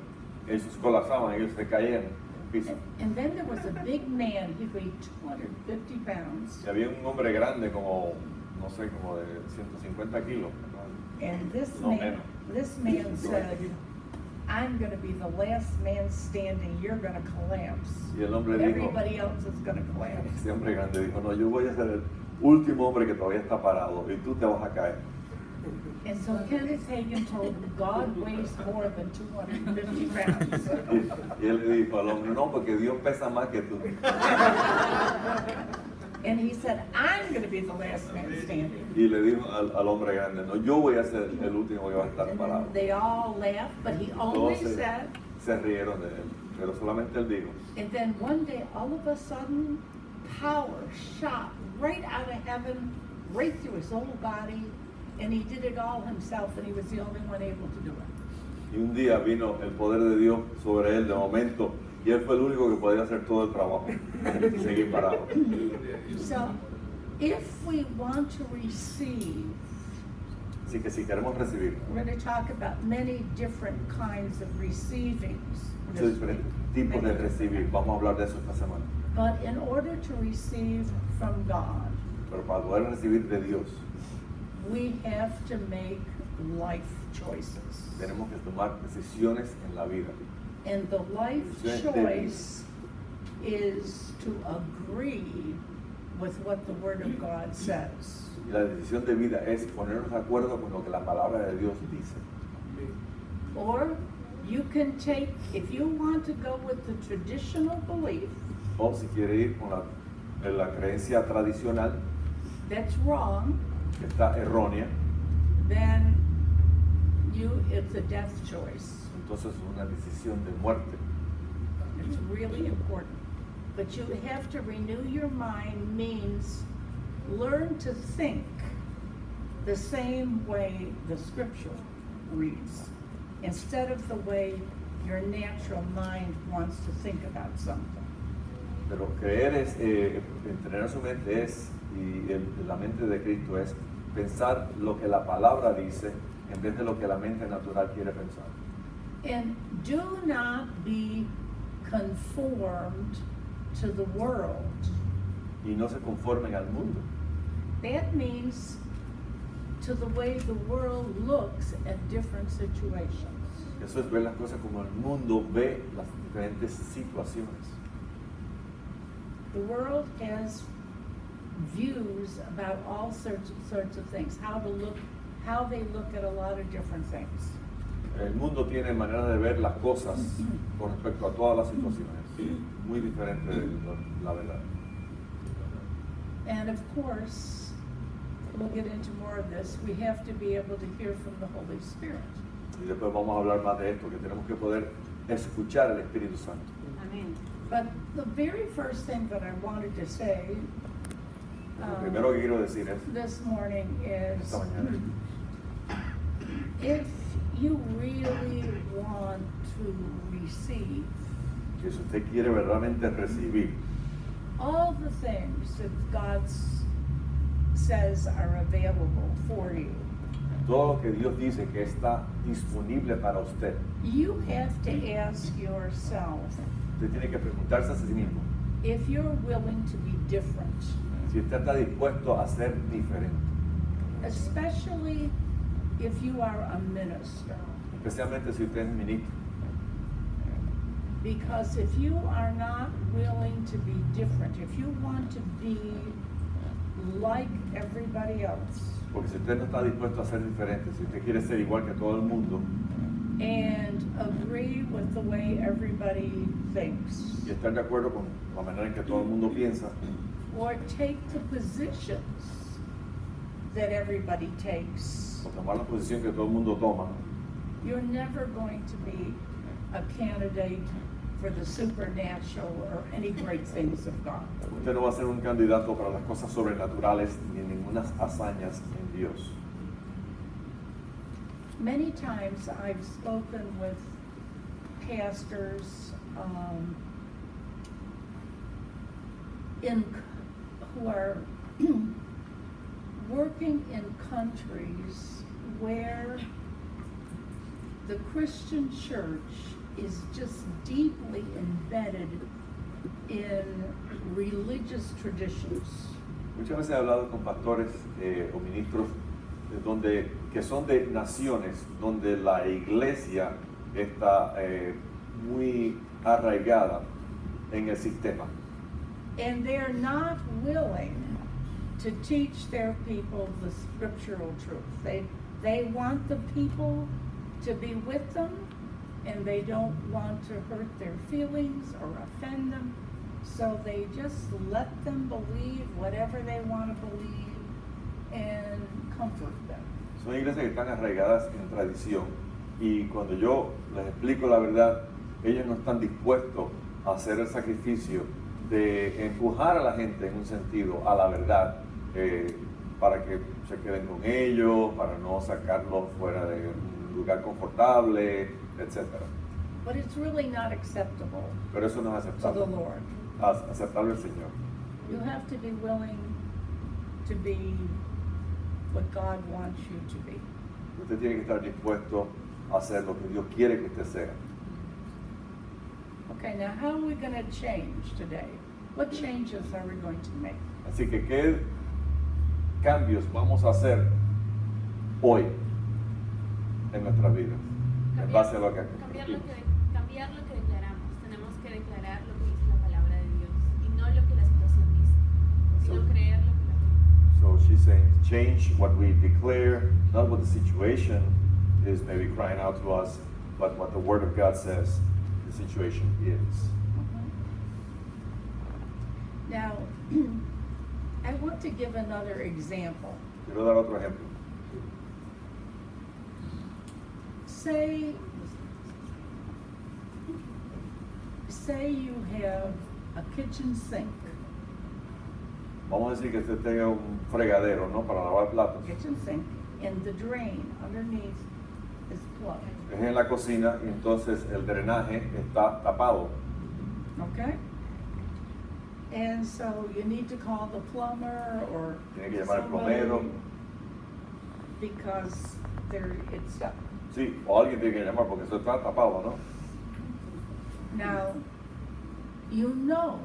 ellos colapsaban, ellos se caían en el piso. And then there was a big man, he weighed 250 pounds, Y había un hombre grande como, no sé, como de 150 kilos. and No menos. this man said, I'm gonna be the last man standing, you're gonna collapse. Y el hombre dijo, Everybody else is gonna collapse. ese hombre grande dijo, no, yo voy a ser el último hombre que todavía está parado y tú te vas a caer. And so Kenneth Hagin told him, God weighs more than 250 pounds. Y él le dijo al hombre, no, porque Dios pesa más que tú. And he said, I'm gonna be the last man standing. Y le dijo al hombre grande, no, yo voy a ser el último que va a estar And parado. then they all laughed, but he only Todos said, se rieron de él, pero solamente él dijo. and then one day, all of a sudden, power shot right out of heaven, right through his whole body, and he did it all himself, and he was the only one able to do it. Y un día vino el poder de Dios sobre él de momento y él fue el único que podía hacer todo el trabajo y seguir parado. So, if we want to receive, Así que si queremos recibir we're going to talk about many different kinds of receivings. muchos diferentes tipos de recibir, vamos a hablar de eso esta semana. But in order to receive from God, Pero para poder recibir de Dios we have to make life choices. tenemos que tomar decisiones en la vida. And the life Decisiones de choice is to agree with what the Word of God says. Y la decisión de vida es ponernos de acuerdo con lo que la palabra de Dios dice. Or you can take, if you want to go with the traditional belief, O si quiere ir con la creencia tradicional that's wrong, que está errónea, then it's a death choice. entonces es una decisión de muerte. It's really important. But you have to renew your mind means learn to think the same way the scripture reads. instead of the way your natural mind wants to think about something. Pero creer es, entrenar su mente es, y la mente de Cristo es pensar lo que la palabra dice en vez de lo que la mente natural quiere pensar. And do not be conformed to the world. Y no se conformen al mundo. That means to the way the world looks at different situations. Eso es ver las cosas como el mundo ve las diferentes situaciones. The world has views about all sorts of things, how they look at a lot of different things. El mundo tiene manera de ver las cosas con respecto a todas las situaciones, muy diferente de la verdad. And of course, we'll get into more of this, we have to be able to hear from the Holy Spirit. Y después vamos a hablar más de esto, que tenemos que poder escuchar al Espíritu Santo. Amén. But the very first thing that I wanted to say Lo primero que quiero decir es, this morning is, esta mañana, if you really want to receive que si usted quiere verdaderamente recibir all the things that God says are available for you, todo lo que Dios dice que está disponible para usted, you have to ask yourself usted tiene que preguntarse a sí mismo if you're willing to be different, si usted está dispuesto a ser diferente, especially if you are a minister. especialmente si usted es ministro. Because if you are not willing to be different, if you want to be like everybody else, Porque si usted no está dispuesto a ser diferente, si usted quiere ser igual que todo el mundo and agree with the way everybody thinks, y estar de acuerdo con la manera en que todo el mundo piensa, or take the positions that everybody takes, o tomar la posición que todo el mundo toma, you're never going to be a candidate for the supernatural or any great things of God. usted no va a ser un candidato para las cosas sobrenaturales ni ninguna hazañas en Dios. Many times I've spoken with pastors who are working in countries where the Christian church is just deeply embedded in religious traditions. Muchas veces he hablado con pastores o ministros que son de naciones donde la iglesia está muy arraigada en el sistema. And they're not willing to teach their people the scriptural truth. They want the people to be with them, and they don't want to hurt their feelings or offend them. So they just let them believe whatever they want to believe and comfort them. Son iglesias que están arraigadas en tradición y cuando yo les explico la verdad, ellos no están dispuestos a hacer el sacrificio de empujar a la gente en un sentido a la verdad para que se queden con ellos, para no sacarlos fuera de un lugar confortable, etc. But it's really not acceptable Pero eso no es to the aceptable, Lord. aceptable al Señor. You have to be willing to be what God wants you to be. Usted tiene que estar dispuesto a hacer lo que Dios quiere que usted sea. Okay, now how are we going to change today? What changes are we going to make? Así que, ¿qué cambios vamos a hacer hoy en nuestras vidas? En base a lo que cambiar lo que declaramos. Tenemos que declarar lo que dice la palabra de Dios y no lo que la situación dice, sino creer lo que la Biblia. So she's saying change what we declare, not what the situation is maybe crying out to us, but what the Word of God says the situation is. Now, I want to give another example. Quiero dar otro ejemplo. Say you have a kitchen sink. Vamos a decir que usted tenga un fregadero, ¿no? Para lavar platos. Kitchen sink, and the drain underneath is plugged. Es en la cocina y entonces el drenaje está tapado. Okay? And so you need to call the plumber or Tiene que llamar al somebody plomero. because it's stuck. Sí, o alguien tiene que llamar porque eso está tapado, ¿no? Now, you know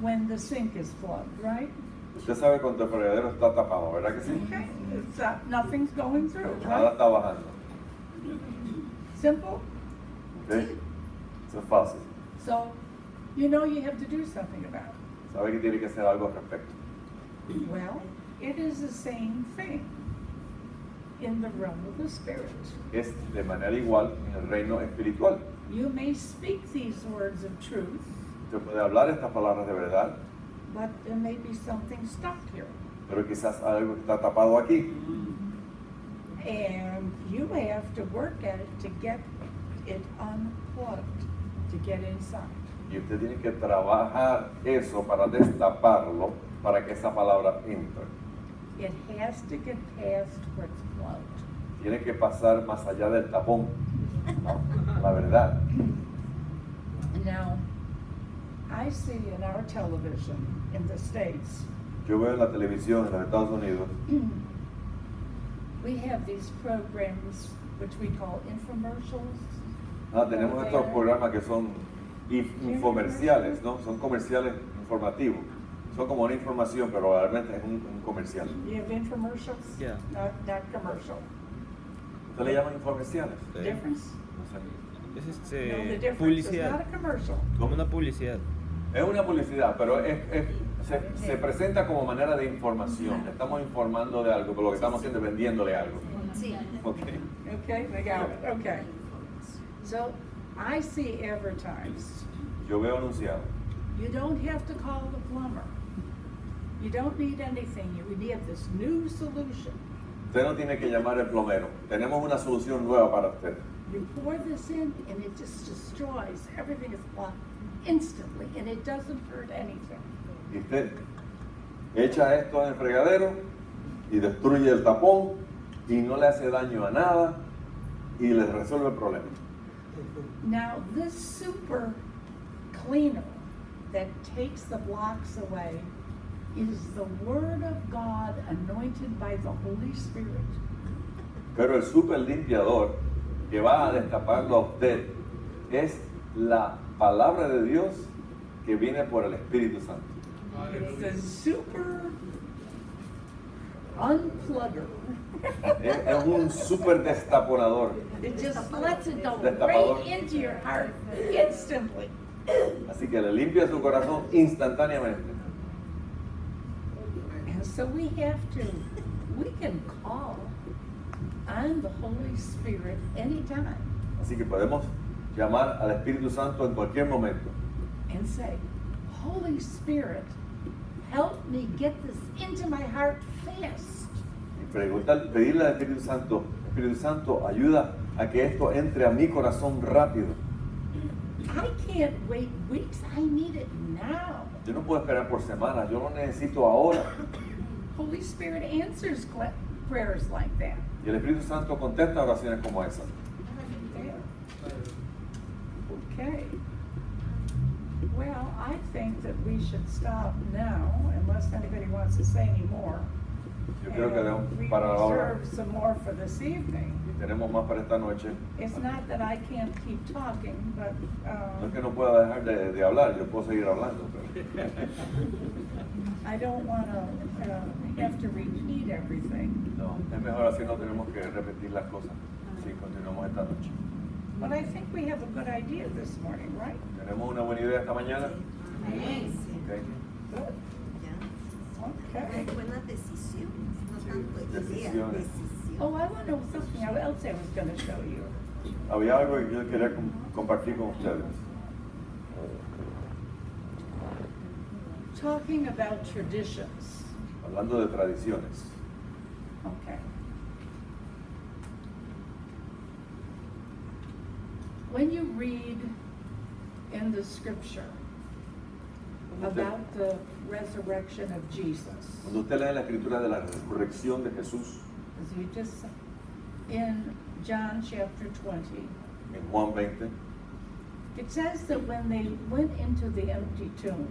when the sink is plugged, right? Usted sabe cuando el fregadero está tapado, ¿verdad que sí? Okay, nothing's going through, Nada right? está bajando. Simple? ¿Ok? Eso es fácil. So, you know you have to do something about it. Sabe que tiene que hacer algo al respecto. Well, it is the same thing in the realm of the spirit. Es de manera igual en el reino espiritual. You may speak these words of truth, Usted puede hablar estas palabras de verdad, but there may be something stuck here. pero quizás algo está tapado aquí. And you have to work at it to get it unplugged, to get inside. Y usted tiene que trabajar eso para destaparlo, para que esa palabra entre. It has to get past what's plugged. Tiene que pasar más allá del tapón, ¿no? La verdad. Now, I see in our television in the States, Yo veo en la televisión en los Estados Unidos, we have these programs which we call infomercials. tenemos estos programas que son infomerciales, ¿no? Son comerciales informativos. Son como una información, pero realmente es un comercial. You have infomercials? Yeah. Not commercial. ¿Usted le llaman infomerciales? Sí. Difference? No sé. Es No, the difference is not publicidad. a commercial. Como una publicidad. Es una publicidad, pero se presenta como manera de información. Estamos informando de algo, pero lo que estamos haciendo es vendiéndole algo. Sí. ¿Ok? Okay, they got it, okay. So, I see advertised. Yo veo anunciado. You don't have to call the plumber. You don't need anything. You need this new solution. Usted no tiene que llamar al plomero. Tenemos una solución nueva para usted. You pour this in and it just destroys. Everything is blocked instantly and it doesn't hurt anything. Y usted echa esto en el fregadero y destruye el tapón y no le hace daño a nada y le resuelve el problema. Now, this super cleaner that takes the blocks away is the Word of God anointed by the Holy Spirit. Pero el super limpiador que va a destaparlo a usted es la palabra de Dios que viene por el Espíritu Santo. It's the super unplugger. Es un super destaponador. It just lets it go Destapador. right into your heart instantly. Así que le limpia su corazón instantáneamente. And so we can call on the Holy Spirit anytime Así que podemos llamar al Espíritu Santo en cualquier momento and say, Holy Spirit, help me get this into my heart fast. y pedirle al Espíritu Santo, ayuda a que esto entre a mi corazón rápido. I can't wait weeks. I need it now. Yo no puedo esperar por semanas, yo lo necesito ahora. Holy Spirit answers prayers like that. Y el Espíritu Santo contesta oraciones como esa. Okay. Well, I think that we should stop now, unless anybody wants to say any more. Yo creo que And debemos we parar ahora. reserve some more for this evening. Y tenemos más para esta noche. It's not that I can't keep talking, but No es que no pueda dejar de hablar, yo puedo seguir hablando. Pero I don't want to have to repeat everything. no, es mejor así, no tenemos que repetir las cosas. Si continuamos esta noche. But I think we have a good idea this morning, right? ¿Tenemos una buena idea esta mañana? Sí. Ok. Good. Ya. Okay. Buenas decisiones, no tanto ideas, Decisiones. decisiones. Oh, I want to know something else I was going to show you. Había algo que yo quería compartir con ustedes. Talking about traditions. Hablando de tradiciones. Okay. When you read in the scripture about the resurrection of Jesus, Cuando usted lee la escritura de la resurrección de Jesús, as you just said, in John chapter 20, en Juan 20, it says that when they went into the empty tomb,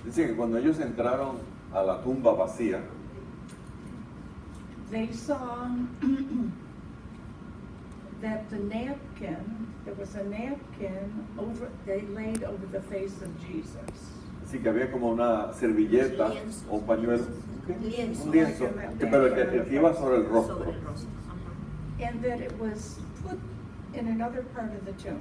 dice que cuando ellos entraron a la tumba vacía, they saw that the napkin, there was a napkin over, they laid over the face of Jesus. así que había como una servilleta Lienzo. o un pañuelo, ¿qué? Lienzo. Un lienzo, pero el que iba sobre el rostro. Sobre el rostro. Ajá. And that it was put in another part of the tomb.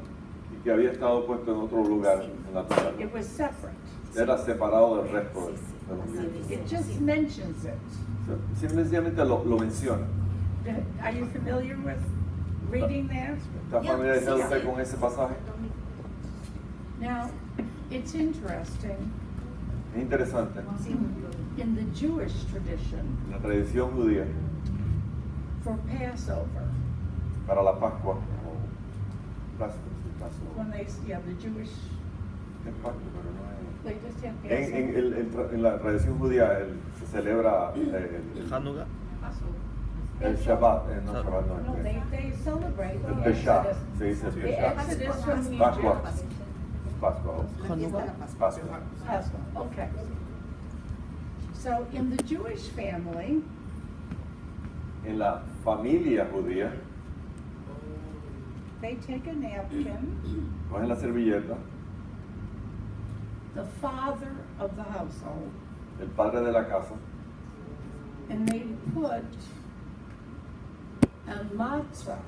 Y que había estado puesto en otro lugar en la tumba. It was separate. Era separado del resto de los Sí, lienzos. sí. It just mentions it. Simplemente lo menciona. Are you familiar with reading that? ¿Está Ya, familiarizado sí, usted sí. con ese pasaje? Now, it's interesting, Es interesante. in the Jewish tradition, En la tradición judía, for Passover, para la Pascua, o Pascua, when they, yeah, the Jewish, es Pascua, pero no es. they just have En la tradición judía se celebra Hanukkah. el Shabbat, no Shabbat, No, no, they celebrate el the Pesha, Exodus. se dice el The Pesha. Exodus from Egypt. Pascua. Pascua, La fiesta de la Pascua. Pascua. Passover, okay. So in the Jewish family, En la familia judía, they take a napkin, cogen la servilleta, the father of the household, el padre de la casa, and they put a matzah.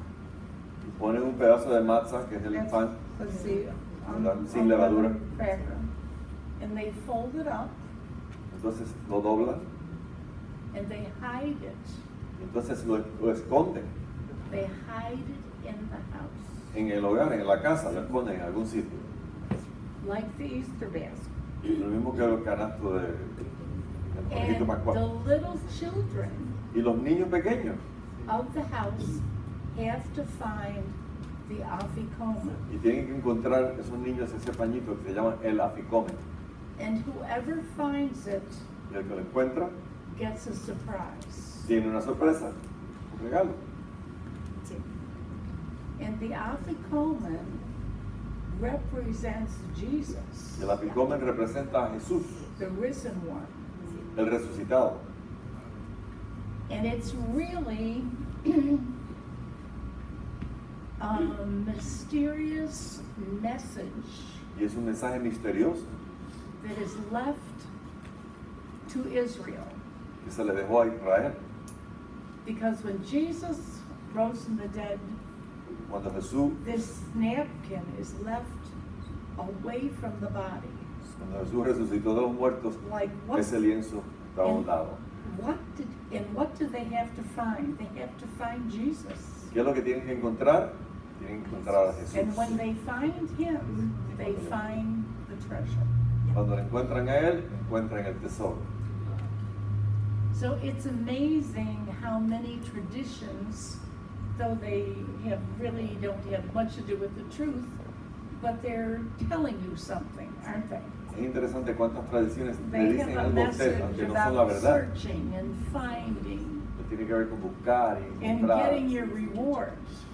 y ponen un pedazo de matzah, que es el pan, Let's see, Sin levadura. cracker. And they fold it up entonces lo doblan, and they hide it. y entonces lo esconden They hide it in the house, en el hogar, en la casa, lo esconden en algún sitio. like the Easter basket. Lo mismo que los canastos del conejito And pascual. the little children Y los niños pequeños, of the house have to find the afikomen. y tienen que encontrar esos niños ese pañito que se llama el aficomen. And whoever finds it Y el que lo encuentra gets a surprise. tiene una sorpresa, un regalo. Sí. And the afikomen represents Jesus, Y el aficomen representa a Jesús, the risen one. el resucitado. And it's really a mysterious message Y es un mensaje misterioso that is left to Israel. que se le dejó a Israel. Because when Jesus rose from the dead, Cuando Jesús, this napkin is left away from the body. cuando Jesús resucitó de los muertos, Like what? ese lienzo estaba a un And lado. what do they have to find? They have to find Jesus. ¿Qué es lo que tienen que encontrar? Tienen que encontrar a Jesús. And when they find him, they find the treasure. Cuando lo encuentran a Él, encuentran el tesoro. So it's amazing how many traditions, though they really don't have much to do with the truth, but they're telling you something, aren't they? Es interesante cuántas tradiciones le They dicen have a algo a usted, message aunque no son la about verdad. searching and finding Que tiene que ver con buscar y and encontrar, getting your rewards.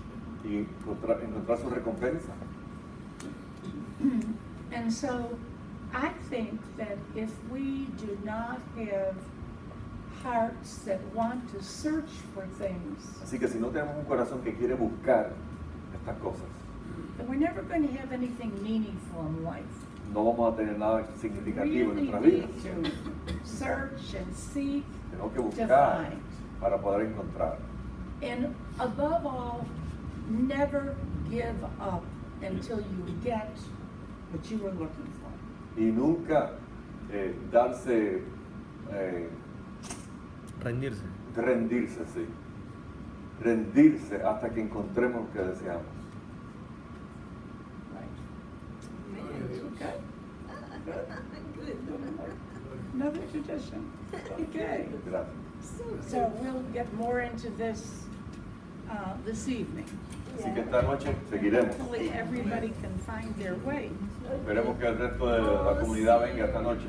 y encontrar su recompensa. And so I think that if we do not have hearts that want to search for things, Así que si no tenemos un corazón que quiere buscar estas cosas, then we're never going to have anything meaningful in life. no vamos a tener nada significativo en Really nuestras need vidas. to search and seek Tenemos que to buscar find. para poder encontrar. And above all, never give up until you get what you were looking for. Y nunca darse, Rendirse. rendirse, sí. Rendirse hasta que encontremos lo que deseamos. Okay? Another tradition. Okay. Gracias. So we'll get more into this this evening. Así que esta noche seguiremos. Hopefully everybody can find their way. Esperemos que el resto de la comunidad venga esta noche.